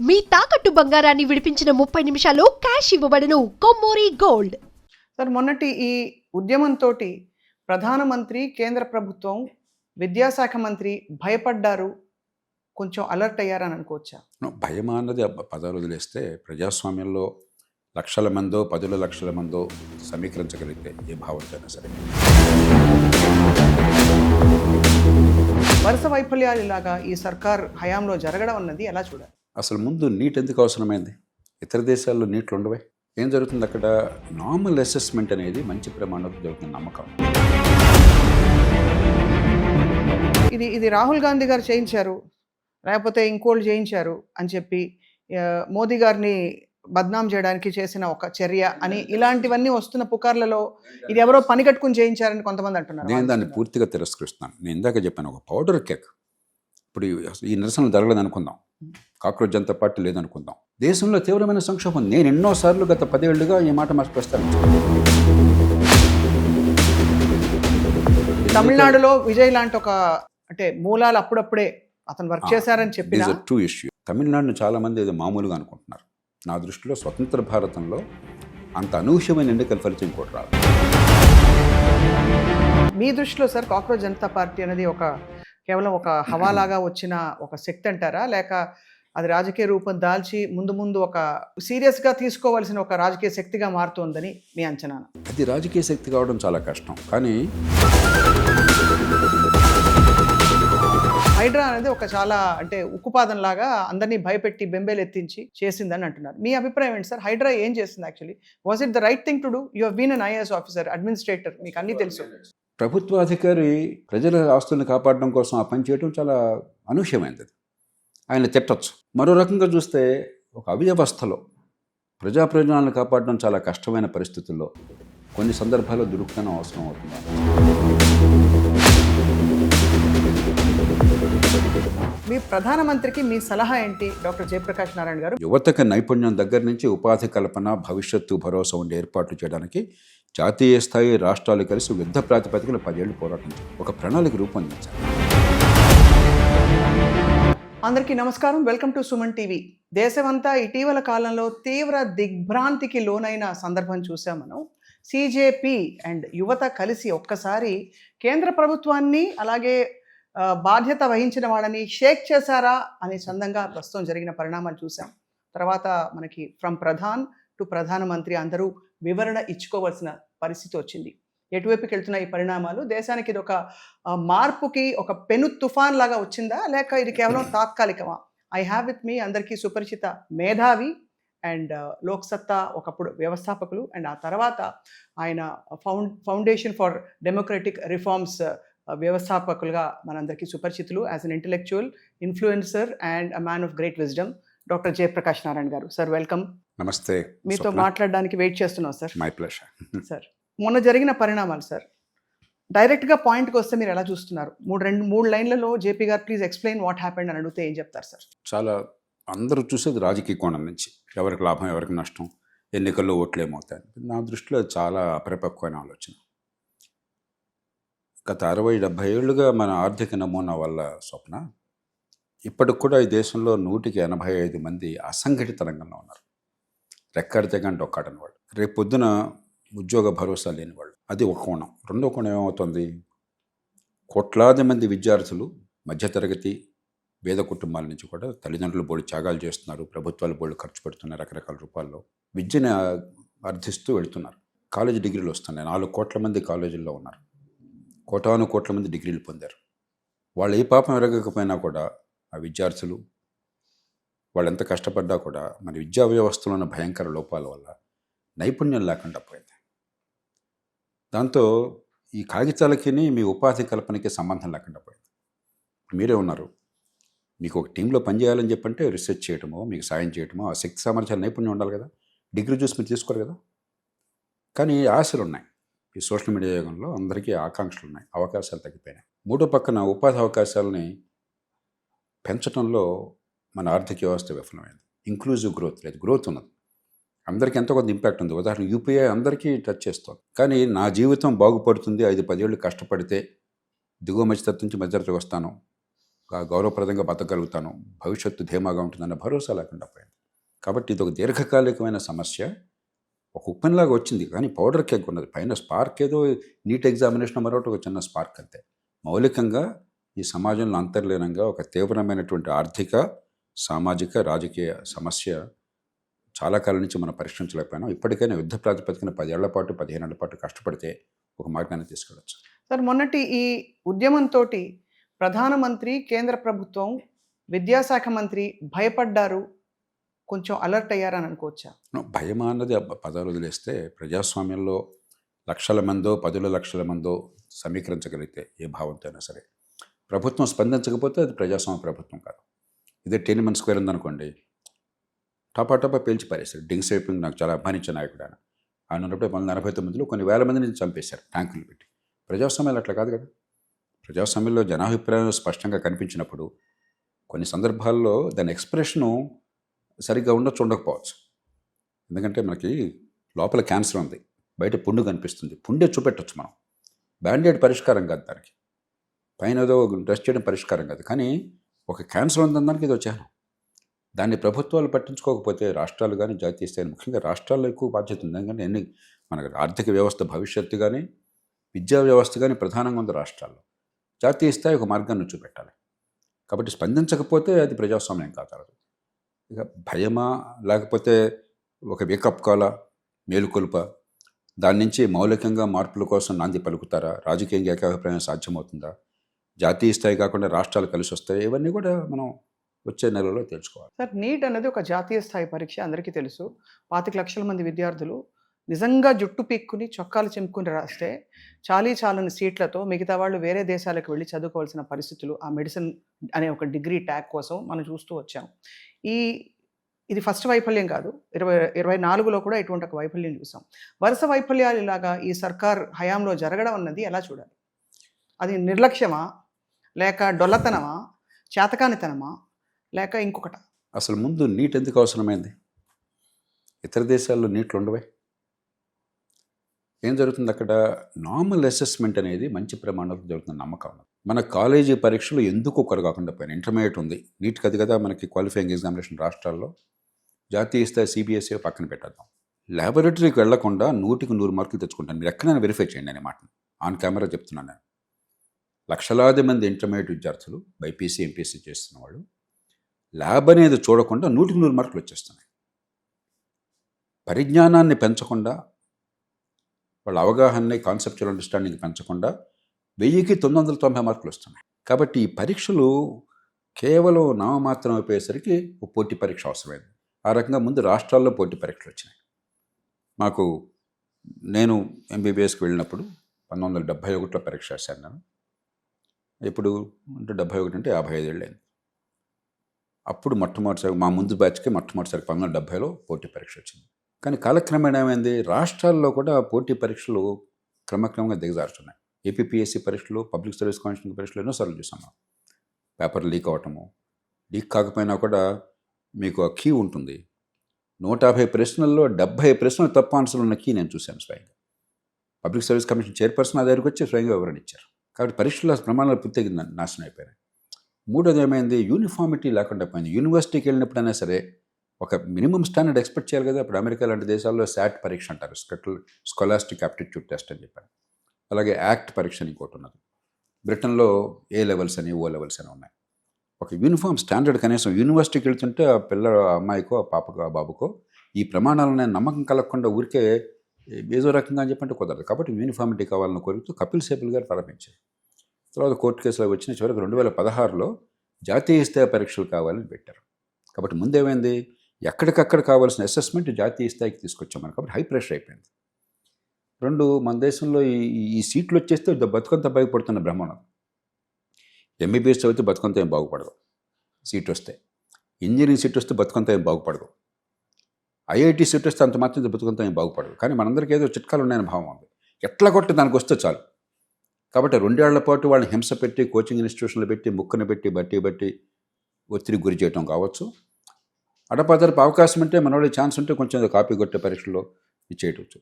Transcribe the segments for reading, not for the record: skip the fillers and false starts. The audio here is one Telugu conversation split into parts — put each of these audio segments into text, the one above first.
మీ తాకట్టు బంగారాన్ని విడిపించిన 30 నిమిషాల్లో క్యాష్ ఇవ్వబడును. కొమ్మూరి గోల్డ్. సార్, మొన్నటి ఈ ఉద్యమంతో ప్రధానమంత్రి, కేంద్ర ప్రభుత్వం, విద్యాశాఖ మంత్రి భయపడ్డారు, కొంచెం అలర్ట్ అయ్యారని అనుకోవచ్చా? భయం అన్నది పదాలు వదిలేస్తే ప్రజాస్వామ్యంలో లక్షల మందో 10 లక్షల మందో సమీకరించగలిగితే ఏ భావంతైనా సరే. వరుస వైఫల్యాలు ఇలాగా ఈ సర్కార్ హయాంలో జరగడం అన్నది ఎలా చూడాలి? అసలు ముందు నీట్ ఎందుకు అవసరమైంది? ఇతర దేశాల్లో నీట్లు ఉండవే. ఏం జరుగుతుంది అక్కడ? నార్మల్ అసెస్మెంట్ అనేది మంచి ప్రమాణంలో జరుగుతున్న నమ్మకం. ఇది రాహుల్ గాంధీ గారు చేయించారు, లేకపోతే ఇంకోళ్ళు చేయించారు అని చెప్పి మోదీ గారిని బద్నాం చేయడానికి చేసిన ఒక చర్య అని ఇలాంటివన్నీ వస్తున్న పుకార్లలో ఇది ఎవరో పని కట్టుకుని చేయించారని కొంతమంది అంటున్నారు. నేను దాన్ని పూర్తిగా తిరస్కరిస్తున్నాను. నేను ఇందాక చెప్పాను, ఒక పౌడర్ కేక్. ఇప్పుడు ఈ నిరసనలు జరగలేదు అనుకుందాం, కాక్రోచ్ జనతా పార్టీ లేదనుకుందాం, దేశంలో తీవ్రమైన సంక్షోభం. నేను ఎన్నోసార్లు గత 10 ఏళ్లుగా ఈ మాట ప్రస్తావించాను. తమిళనాడులో విజయ్ లాంటి ఒక అంటే మూలాలు అప్పుడప్పుడే అతను వర్క్ చేశారని చెప్పి టూ ఇష్యూ. తమిళనాడును చాలా మంది ఏదో మామూలుగా అనుకుంటున్నారు. నా దృష్టిలో స్వతంత్ర భారతంలో అంత అనూహ్యమైన ఎన్నికల ఫలితం ఇంకోటి రాదు. మీ దృష్టిలో సార్ కాక్రోచ్ జనతా పార్టీ అనేది కేవలం ఒక హవాలాగా వచ్చిన ఒక శక్తి అంటారా, లేక అది రాజకీయ రూపం దాల్చి ముందు ఒక సీరియస్గా తీసుకోవాల్సిన ఒక రాజకీయ శక్తిగా మారుతోందని మీ అంచనా? అది రాజకీయ శక్తి కావడం చాలా కష్టం. కానీ హైడ్రా అనేది ఒక చాలా అంటే ఉక్కుపాదం లాగా అందరినీ భయపెట్టి బెంబేలు ఎత్తించి చేసిందని అంటున్నారు. మీ అభిప్రాయం ఏంటి సార్? హైడ్రా ఏం చేసింది actually? Was it the right thing to do? You have been an IAS officer, administrator, మీకు అన్నీ తెలుసు. ప్రభుత్వ అధికారి ప్రజల ఆస్తులను కాపాడడం కోసం ఆ పని చేయడం చాలా అనూహ్యమైనది. ఆయన తిట్టచ్చు. మరో రకంగా చూస్తే ఒక అవ్యవస్థలో ప్రజా ప్రయోజనాలను కాపాడడం చాలా కష్టమైన పరిస్థితుల్లో కొన్ని సందర్భాల్లో దురుకుతనం అవసరం అవుతుంది. మీ ప్రధానమంత్రికి మీ సలహా ఏంటి డాక్టర్ జయప్రకాష్ నారాయణ గారు? యువతకు నైపుణ్యం దగ్గర నుంచి ఉపాధి కల్పన, భవిష్యత్తు భరోసా ఉండే ఏర్పాట్లు చేయడానికి జాతీయ స్థాయి రాష్ట్రాలు కలిసి యుద్ధ ప్రాతిపదికన 10 ఏళ్లు పోరాటం ఒక ప్రణాళిక రూపొందించారు. అందరికీ నమస్కారం, వెల్కమ్ టు సుమన్ టీవీ. దేశమంతా ఇటీవల కాలంలో తీవ్ర దిగ్భ్రాంతికి లోనైన సందర్భం చూసాం మనం. సిజేపీ అండ్ యువత కలిసి ఒక్కసారి కేంద్ర ప్రభుత్వాన్ని అలాగే బాధ్యత వహించిన వాళ్ళని షేక్ చేశారా అనే చందంగా ప్రస్తుతం జరిగిన పరిణామాలు చూసాం. తర్వాత మనకి ఫ్రమ్ ప్రధాన్ టు ప్రధానమంత్రి అందరూ వివరణ ఇచ్చుకోవాల్సిన పరిస్థితి వచ్చింది. ఎటువైపుకి వెళ్తున్న ఈ పరిణామాలు దేశానికి ఇది ఒక మార్పుకి ఒక పెను తుఫాన్ లాగా వచ్చిందా, లేక ఇది కేవలం తాత్కాలికమా? ఐ హ్యావ్ విత్ మీ అందరికీ సుపరిచిత మేధావి అండ్ లోక్సత్తా ఒకప్పుడు వ్యవస్థాపకులు అండ్ ఆ తర్వాత ఆయన ఫౌండేషన్ ఫర్ డెమోక్రటిక్ రిఫార్మ్స్ వ్యవస్థాపకులుగా మనందరికీ సుపరిచితులు, as an intellectual, influencer and a man of great wisdom, doctor Jayaprakash Narayan గారు. Sir, welcome. నమస్తే. మీతో మాట్లాడడానికి వెయిట్ చేస్తున్నాం సార్. My pleasure. సార్, మొన్న జరిగిన పరిణామాలు సార్, డైరెక్ట్గా పాయింట్కి వస్తే మీరు ఎలా చూస్తున్నారు? మూడు లైన్లలో జేపీ గారు ప్లీజ్ ఎక్స్ప్లెయిన్ వాట్ హ్యాపెండ్ అని అడిగితే ఏం చెప్తారు సార్? చాలా అందరూ చూసేది రాజకీయ కోణం నుంచి, ఎవరికి లాభం ఎవరికి నష్టం, ఎన్నికల్లో ఓట్లు ఏమవుతాయి. నా దృష్టిలో చాలా అపరిపక్వమైన ఆలోచన. గత 60-70 ఏళ్ళుగా మన ఆర్థిక నమూనా వల్ల స్వప్న ఇప్పటికి కూడా ఈ దేశంలో 185 మంది అసంఘటిత రంగంలో ఉన్నారు. రెక్కడి తెగంటే ఒక్కడని వాళ్ళు, రేపు పొద్దున ఉద్యోగ భరోసా లేని వాళ్ళు. అది ఒక కోణం. రెండో కోణం ఏమవుతుంది? కోట్లాది మంది విద్యార్థులు మధ్యతరగతి పేద కుటుంబాల నుంచి కూడా తల్లిదండ్రులు బోళ్ళు త్యాగాలు చేస్తున్నారు, ప్రభుత్వాలు బోళ్ళు ఖర్చు పెడుతున్నారు, రకరకాల రూపాల్లో విద్యను అర్థిస్తూ వెళుతున్నారు. కాలేజీ డిగ్రీలు వస్తున్నాయి. 4 కోట్ల మంది కాలేజీల్లో ఉన్నారు. కోట్ల మంది డిగ్రీలు పొందారు. వాళ్ళు ఏ పాపం ఎరగకపోయినా కూడా ఆ విద్యార్థులు వాళ్ళు ఎంత కష్టపడ్డా కూడా మన విద్యా వ్యవస్థలో ఉన్న భయంకర లోపాల వల్ల నైపుణ్యం లేకుండా పోయింది. దాంతో ఈ కాగితాలకి మీ ఉపాధి కల్పనకి సంబంధం లేకుండా పోయింది. మీరే ఉన్నారు, మీకు ఒక టీంలో పనిచేయాలని చెప్పంటే రీసెర్చ్ చేయడమో, మీకు సాయం చేయడమో, ఆ శక్తి సామర్థ్యాలు నైపుణ్యం ఉండాలి కదా. డిగ్రీ చూసి మీరు తీసుకోరు కదా. కానీ ఆశలు ఉన్నాయి. ఈ సోషల్ మీడియా యుగంలో అందరికీ ఆకాంక్షలు ఉన్నాయి, అవకాశాలు తగ్గిపోయినాయి. మూడో పక్కన ఉపాధి అవకాశాలని పెంచడంలో మన ఆర్థిక వ్యవస్థ విఫలమైంది. ఇంక్లూజివ్ గ్రోత్ లేదు. గ్రోత్ ఉన్నది, అందరికీ ఎంతో కొంత ఇంపాక్ట్ ఉంది. ఉదాహరణ యూపీఐ అందరికీ టచ్ చేస్తుంది. కానీ నా జీవితం బాగుపడుతుంది, 5-10 ఏళ్ళు కష్టపడితే దిగువ మధ్యతరగతి నుంచి మధ్యతరగతికి వస్తాను, గౌరవప్రదంగా బతకగలుగుతాను, భవిష్యత్తు ధీమాగా ఉంటుందన్న భరోసా లేకుండా పోయింది. కాబట్టి ఇది ఒక దీర్ఘకాలికమైన సమస్య. ఒక ఉప్పెనలాగా వచ్చింది కానీ పౌడర్ కేక్ ఉన్నది, పైన స్పార్క్ ఏదో నీట్ ఎగ్జామినేషన్ మరొకటి ఒక చిన్న స్పార్క్ అంతే. మౌలికంగా ఈ సమాజంలో అంతర్లీనంగా ఒక తీవ్రమైనటువంటి ఆర్థిక, సామాజిక, రాజకీయ సమస్య చాలా కాలం నుంచి మనం పరిష్కరించలేకపోయినాం. ఇప్పటికైనా యుద్ధ ప్రాతిపదికన 10 ఏళ్ల పాటు 15 ఏళ్ల పాటు కష్టపడితే ఒక మార్గాన్ని తీసుకెళ్ళచ్చు. సార్, మొన్నటి ఈ ఉద్యమంతో ప్రధానమంత్రి, కేంద్ర ప్రభుత్వం, విద్యాశాఖ మంత్రి భయపడ్డారు, కొంచెం అలర్ట్ అయ్యారని అనుకోవచ్చా? భయమా అన్నది పదాలు వదిలేస్తే ప్రజాస్వామ్యంలో లక్షల మందో 10 లక్షల మందో సమీకరించగలిగితే ఏ భావంతో అయినా సరే, ప్రభుత్వం స్పందించకపోతే అది ప్రజాస్వామ్య ప్రభుత్వం కాదు. ఇదే టెనిమన్ స్క్వేర్ ఉందనుకోండి, టపా పేల్చి పారేశారు. డింగ్ సేపింగ్ నాకు చాలా అభిమానించిన నాయకుడు ఆయన. ఆయన ఉన్నప్పుడు 1949లో కొన్ని వేల మందిని చంపేశారు ట్యాంకులు పెట్టి. ప్రజాస్వామ్యాలు అట్లా కాదు కదా. ప్రజాస్వామ్యంలో జనాభిప్రాయం స్పష్టంగా కనిపించినప్పుడు కొన్ని సందర్భాల్లో దాని ఎక్స్ప్రెషను సరిగ్గా ఉండొచ్చు, ఉండకపోవచ్చు. ఎందుకంటే మనకి లోపల క్యాన్సర్ ఉంది, బయట పుండు కనిపిస్తుంది, పుండే చూపెట్టచ్చు మనం. బ్యాండేడ్ పరిష్కారం కాదు దానికి, పైన ఏదో డ్రెస్ చేయడం పరిష్కారం కాదు. కానీ ఒక క్యాన్సర్ ఉందనడానికి ఇది వచ్చాను. దాన్ని ప్రభుత్వాలు పట్టించుకోకపోతే రాష్ట్రాలు కానీ జాతీయ స్థాయి, ముఖ్యంగా రాష్ట్రాల్లో ఎక్కువ బాధ్యత ఉంది. ఎందుకంటే మనకు ఆర్థిక వ్యవస్థ భవిష్యత్తు కానీ విద్యా వ్యవస్థ కానీ ప్రధానంగా ఉంది రాష్ట్రాల్లో. జాతీయ స్థాయి ఒక మార్గాన్ని చూపెట్టాలి. కాబట్టి స్పందించకపోతే అది ప్రజాస్వామ్యం కాదు. ఇక భయమా, లేకపోతే ఒక వేకప్ కాలా, మేలుకొలుప, దాని నుంచి మౌలికంగా మార్పుల కోసం నాంది పలుకుతారా, రాజకీయంగా ఏకాభిప్రాయం సాధ్యమవుతుందా, జాతీయ స్థాయి కాకుండా రాష్ట్రాలు కలిసి వస్తాయి, ఇవన్నీ కూడా మనం వచ్చే నెలలో తెలుసుకోవాలి. సార్, నీట్ అనేది ఒక జాతీయ స్థాయి పరీక్ష, అందరికీ తెలుసు. 25 లక్షల మంది విద్యార్థులు నిజంగా జుట్టు పీక్కుని చొక్కాలు చెంపుకుని రాస్తే చాలని సీట్లతో మిగతా వాళ్ళు వేరే దేశాలకు వెళ్ళి చదువుకోవాల్సిన పరిస్థితులు, ఆ మెడిసిన్ అనే ఒక డిగ్రీ ట్యాగ్ కోసం మనం చూస్తూ వచ్చాం. ఇది ఫస్ట్ వైఫల్యం కాదు, 2024లో కూడా ఇటువంటి ఒక వైఫల్యం చూసాం. వరుస వైఫల్యాలు ఇలాగా ఈ సర్కార్ హయాంలో జరగడం అన్నది ఎలా చూడాలి? అది నిర్లక్ష్యమా, లేక డొల్లతనమా, చేతకానితనమా, లేక ఇంకొకట? అసలు ముందు నీట్ ఎందుకు అవసరమైంది? ఇతర దేశాల్లో నీట్లు ఉండవే. ఏం జరుగుతుంది అక్కడ? నార్మల్ అసెస్మెంట్ అనేది మంచి ప్రమాణాలు జరుగుతున్న నమ్మకం ఉన్నది. మన కాలేజీ పరీక్షలు ఎందుకు ఒకరు కాకుండా పోయినాయి. ఇంటర్మీడియట్ ఉంది, నీట్ కది కదా మనకి క్వాలిఫైయింగ్ ఎగ్జామినేషన్ రాష్ట్రాల్లో. జాతీయ స్థాయి సిబిఎస్ఈ పక్కన పెట్టేద్దాం. ల్యాబొరేటరీకి వెళ్లకుండా 100కి 100 మార్కులు తెచ్చుకుంటాను. మీరు ఎక్కడైనా వెరిఫై చేయండి అనే మాటను ఆన్ కెమెరా చెప్తున్నాను నేను. లక్షలాది మంది ఇంటర్మీడియట్ విద్యార్థులు బైపీసీ, ఎంపీసీ చేస్తున్న వాళ్ళు ల్యాబ్ అనేది చూడకుండా 100కి 100 మార్కులు వచ్చేస్తున్నాయి. పరిజ్ఞానాన్ని పెంచకుండా, వాళ్ళ అవగాహనని, కాన్సెప్చువల్ అండర్స్టాండింగ్ పెంచకుండా 1000కి 990 మార్కులు వస్తున్నాయి. కాబట్టి ఈ పరీక్షలు కేవలం నామమాత్రం అయిపోయేసరికి ఒక పోటీ పరీక్ష అవసరమైంది. ఆ రకంగా ముందు రాష్ట్రాల్లో పోటీ పరీక్షలు వచ్చినాయి. నేను ఎంబీబీఎస్కి వెళ్ళినప్పుడు 1971లో పరీక్ష రాశాను నేను. ఇప్పుడు అంటే 71 అంటే 55 ఏళ్ళు అయింది. అప్పుడు మొట్టమొదటిసారి మా ముందు బ్యాచ్కి మొట్టమొదటిసారి 1970లో పోటీ పరీక్ష వచ్చింది. కానీ కాలక్రమేణా ఏమైంది, రాష్ట్రాల్లో కూడా పోటీ పరీక్షలు క్రమక్రమంగా దిగజారుతున్నాయి. ఏపీపీఎస్సీ పరీక్షలు, పబ్లిక్ సర్వీస్ కమిషన్ పరీక్షలు ఎన్నోసార్లు చూసాం మనం. పేపర్ లీక్ అవటము, లీక్ కాకపోయినా కూడా మీకు ఆ కీ ఉంటుంది. 150 ప్రశ్నల్లో 70 ప్రశ్నలు తప్పు ఆన్సర్లు ఉన్న కీ నేను చూశాను స్వయంగా. పబ్లిక్ సర్వీస్ కమిషన్ చైర్పర్సన్ ఆ దగ్గరికి వచ్చి స్వయంగా వివరణ ఇచ్చారు. కాబట్టి పరీక్షల ప్రమాణాలు పూర్తిగా నాశనం అయిపోయినాయి. మూడోది ఏమైంది, యూనిఫార్మిటీ లేకుండా పోయింది. యూనివర్సిటీకి వెళ్ళినప్పుడైనా సరే ఒక మినిమం స్టాండర్డ్ ఎక్స్పెక్ట్ చేయాలి కదా. ఇప్పుడు అమెరికా లాంటి దేశాల్లో శాట్ పరీక్ష అంటారు, స్కాలాస్టిక్ ఆప్టిట్యూడ్ టెస్ట్ అని చెప్పారు. అలాగే యాక్ట్ పరీక్ష అని ఇంకోటి ఉన్నది. బ్రిటన్లో ఏ లెవెల్స్ అని, ఓ లెవెల్స్ అని ఉన్నాయి. ఒక యూనిఫామ్ స్టాండర్డ్ కనీసం యూనివర్సిటీకి వెళ్తుంటే ఆ అమ్మాయికో, ఆ పాపకో, ఆ బాబుకో ఈ ప్రమాణాలను నమ్మకం కలగకుండా ఊరికే ఏదో రకంగా అని చెప్పంటే కుదరదు. కాబట్టి యూనిఫామిటీ కావాలని కోరుతూ కపిల్ సిబల్ గారు ప్రారంభించారు. తర్వాత కోర్టు కేసులో వచ్చిన చివరికి 2016లో జాతీయ స్థాయి పరీక్షలు కావాలని పెట్టారు. కాబట్టి ముందేమైంది, ఎక్కడికక్కడ కావాల్సిన అసెస్మెంట్ జాతీయ స్థాయికి తీసుకొచ్చాం మనం. కాబట్టి హై ప్రెషర్ అయిపోయింది. రెండు, మన దేశంలో ఈ సీట్లు వచ్చేస్తే బతుకంతా బాగుపడుతున్న బ్రహ్మాండం. ఎంబీబీఎస్ చదివితే బతుకంతా ఏం బాగుపడదు సీట్ వస్తే, ఇంజనీరింగ్ సీట్ వస్తే బతుకంతా ఏం బాగుపడదు, ఐఐటీ సీట్ వస్తే అంత మాత్రం బతుకంతా ఏం బాగుపడదు. కానీ మనందరికీ ఏదో చిట్కాలు ఉన్నాయని భావం ఉంది. ఎట్లా కొట్టి దానికి వస్తే చాలు. కాబట్టి 2 ఏళ్ల పాటు వాళ్ళని హింస పెట్టి, కోచింగ్ ఇన్స్టిట్యూషన్లు పెట్టి, ముక్కును పెట్టి, బట్టి ఒత్తిడి గురి చేయడం కావచ్చు. అడపాదరపు అవకాశం ఉంటే, మనవాళ్ళకి ఛాన్స్ ఉంటే కొంచెం కాపీ కొట్టే పరీక్షల్లో ఇచ్చేయవచ్చు.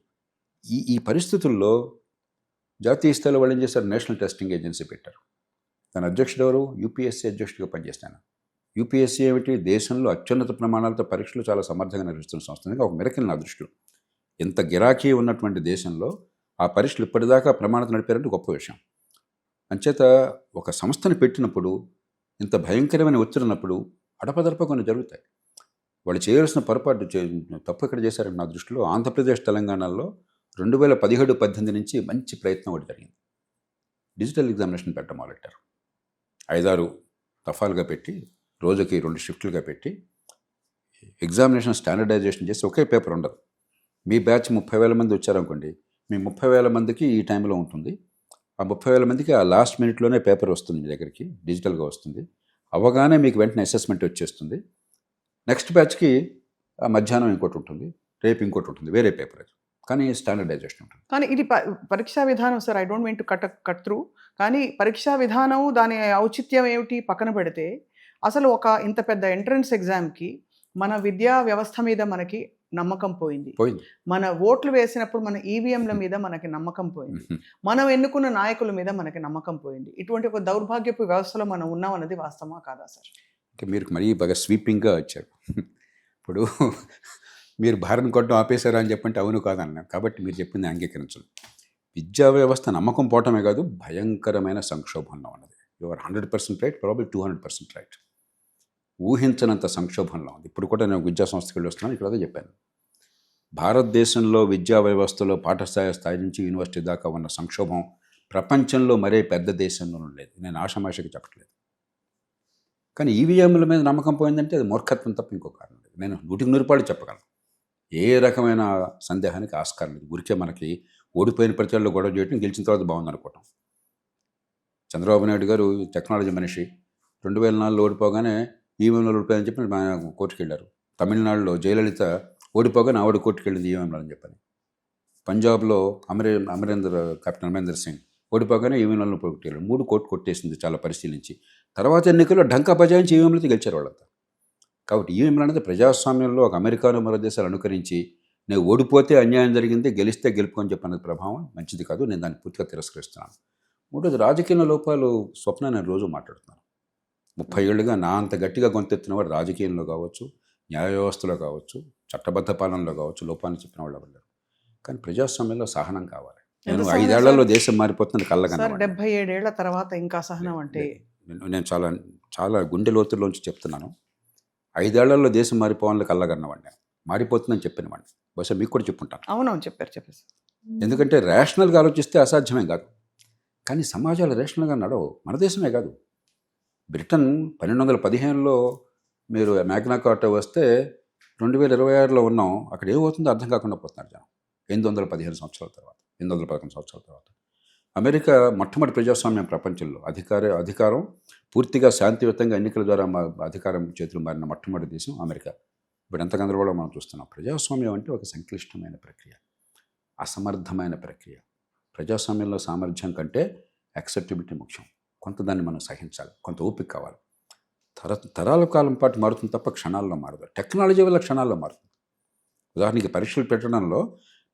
ఈ పరిస్థితుల్లో జాతీయ స్థాయిలో వాళ్ళు ఏం చేశారు, నేషనల్ టెస్టింగ్ ఏజెన్సీ పెట్టారు. దాని అధ్యక్షుడు ఎవరు, యూపీఎస్సీ అధ్యక్షుడిగా పనిచేస్తాను. యూపీఎస్సీ ఏమిటి, దేశంలో అత్యున్నత ప్రమాణాలతో పరీక్షలు చాలా సమర్థంగా నిర్వహిస్తున్న సంస్థ. ఇంకా ఒక మెరకల్ నా దృష్టిలో. ఇంత గిరాకీ ఉన్నటువంటి దేశంలో ఆ పరీక్షలు ఇప్పటిదాకా ప్రమాణాలు నడిపారంటే గొప్ప విషయం. అంచేత ఒక సంస్థను పెట్టినప్పుడు ఇంత భయంకరమైన ఒత్తిడి ఉన్నప్పుడు అడపదడప కొన్ని జరుగుతాయి. వాళ్ళు చేయాల్సిన పొరపాటు తప్పు ఎక్కడ చేశారంటే నా దృష్టిలో ఆంధ్రప్రదేశ్, తెలంగాణలో 2017-18 నుంచి మంచి ప్రయత్నం ఒకటి జరిగింది. డిజిటల్ ఎగ్జామినేషన్ పెట్టడం మొదలెట్టారు. 5-6 దఫాలుగా పెట్టి, రోజుకి 2 షిఫ్ట్లుగా పెట్టి ఎగ్జామినేషన్ స్టాండర్డైజేషన్ చేసి ఒకే పేపర్ ఉండదు. మీ బ్యాచ్ 30,000 మంది వచ్చారనుకోండి, మీ 30,000 మందికి ఈ టైంలో ఉంటుంది. ఆ 30,000 మందికి ఆ లాస్ట్ మినిట్లోనే పేపర్ వస్తుంది మీ దగ్గరికి, డిజిటల్గా వస్తుంది. అవగానే మీకు వెంటనే అసెస్మెంట్ వచ్చేస్తుంది. నెక్స్ట్ బ్యాచ్కి మధ్యాహ్నం ఇంకోటి ఉంటుంది, రేపు ఇంకోటి ఉంటుంది, వేరే పేపర్ అది, కానీ స్టాండర్డైజేషన్ ఉంటుంది. కానీ ఇది పరీక్షా విధానం sir. I don't mean to cut through. కానీ పరీక్షా విధానం దాని ఔచిత్యం ఏమిటి పక్కన పెడితే, అసలు ఒక ఇంత పెద్ద ఎంట్రన్స్ ఎగ్జామ్కి మన విద్యా వ్యవస్థ మీద మనకి నమ్మకం పోయింది. మన ఓట్లు వేసినప్పుడు మన ఈవీఎంల మీద మనకి నమ్మకం పోయింది. మనం ఎన్నుకున్న నాయకుల మీద మనకి నమ్మకం పోయింది. ఇటువంటి ఒక దౌర్భాగ్యపు వ్యవస్థలో మనం ఉన్నాం అన్నది వాస్తవమా కాదా సార్? అంటే మీరు మరీ బాగా స్వీపింగ్గా వచ్చారు. ఇప్పుడు మీరు భారత్ కొట్టడం ఆపేశారా అని చెప్పంటే అవును కాదన్నా. కాబట్టి మీరు చెప్పింది అంగీకరించను. విద్యా వ్యవస్థ నమ్మకం పోవటమే కాదు, భయంకరమైన సంక్షోభంలో ఉన్నది. You are 100% right, probably 200% right. ఊహించనంత సంక్షోభంలో ఉంది. ఇప్పుడు కూడా నేను విద్యా సంస్థకి వెళ్ళి వస్తున్నాను, ఇక్కడ అదే చెప్పాను. భారతదేశంలో విద్యా వ్యవస్థలో పాఠశాల స్థాయి నుంచి యూనివర్సిటీ దాకా ఉన్న సంక్షోభం ప్రపంచంలో మరే పెద్ద దేశంలోనూ లేదు. నేను ఆషామాషికి చెప్పట్లేదు. కానీ ఈవీఎంల మీద నమ్మకం పోయిందంటే అది మూర్ఖత్వం తప్ప ఇంకో కారణం లేదు. నేను 100% చెప్పగలను. ఏ రకమైన సందేహానికి ఆస్కారం లేదు. ఊరికే మనకి ఓడిపోయిన ప్రచారంలో గొడవ చేయడం, గెలిచిన తర్వాత బాగుంది అనుకోవటం. చంద్రబాబు నాయుడు గారు టెక్నాలజీ మనిషి. 2004లో ఓడిపోగానే ఈవీఎంలో ఓడిపోయాలని చెప్పి కోర్టుకు వెళ్ళారు. తమిళనాడులో జయలలిత ఓడిపోగానే ఆవిడ కోర్టుకు వెళ్ళింది ఈవీఎంలో అని చెప్పని. పంజాబ్లో కెప్టెన్ అమరేందర్ సింగ్ ఓడిపోగానే ఈవీఎంలను కోర్టుకు వెళ్ళారు. 3 కోర్టు కొట్టేసింది చాలా పరిశీలించి. తర్వాత ఎన్నికల్లో ఢంకా బజాయించి ఈవీఎంలతో గెలిచారు వాళ్ళంతా. కాబట్టి ఈవీఎంలు అనేది ప్రజాస్వామ్యంలో ఒక అమెరికాను మరో దేశాలు అనుకరించి నేను ఓడిపోతే అన్యాయం జరిగింది, గెలిస్తే గెలుపు అని చెప్పిన ప్రభావం మంచిది కాదు. నేను దాన్ని పూర్తిగా తిరస్కరిస్తున్నాను. 3వది రాజకీయ లోపాలు. స్వప్న నేను రోజు మాట్లాడుతున్నాను. 30 ఏళ్ళుగా నా అంత గట్టిగా గొంతెత్తిన వాడు రాజకీయంలో కావచ్చు, న్యాయ వ్యవస్థలో కావచ్చు, చట్టబద్ధ పాలనలో కావచ్చు లోపాన్ని చెప్పిన వాళ్ళు ఎవరు. కానీ ప్రజాస్వామ్యంలో సహనం కావాలి. నేను 5 ఏళ్లలో దేశం మారిపోతుంది కళ్ళగా. 77 ఏళ్ల తర్వాత ఇంకా సహనం అంటే నేను చాలా చాలా గుండె లోతుల్లోంచి చెప్తున్నాను. 5 ఏళ్లలో దేశం మారిపోవాలని కళ్ళగన్నవాడిని, మారిపోతుందని చెప్పినవాడిని. బహుశా మీకు కూడా చెప్పుంటాను. అవునవును, చెప్పారు. ఎందుకంటే రేషనల్గా ఆలోచిస్తే అసాధ్యమే కాదు. కానీ సమాజాలు రేషనల్గా నడవు. మన దేశమే కాదు, బ్రిటన్ 1215లో మీరు మ్యాగ్నా కార్టా వస్తే 2026లో ఉన్నాం. అక్కడ ఏమవుతుందో అర్థం కాకుండా పోతున్నారు జనం. 815 సంవత్సరాల తర్వాత, 811 సంవత్సరాల తర్వాత. అమెరికా మొట్టమొదటి ప్రజాస్వామ్యం ప్రపంచంలో. అధికారం పూర్తిగా శాంతియుతంగా ఎన్నికల ద్వారా అధికారం చేతులు మారిన మొట్టమొదటి దేశం అమెరికా. ఇప్పుడు ఎంత గందరగోళం మనం చూస్తున్నాం. ప్రజాస్వామ్యం అంటే ఒక సంక్లిష్టమైన ప్రక్రియ, అసమర్థమైన ప్రక్రియ. ప్రజాస్వామ్యంలో సామర్థ్యం కంటే యాక్సెప్టబిలిటీ ముఖ్యం. కొంత దాన్ని మనం సహించాలి, కొంత ఓపిక కావాలి. తరాల కాలం పాటు మారుతుంది తప్ప క్షణాల్లో మారదు. టెక్నాలజీ వల్ల క్షణాల్లో మారుతుంది. ఉదాహరణకి పరీక్షలు పెట్టడంలో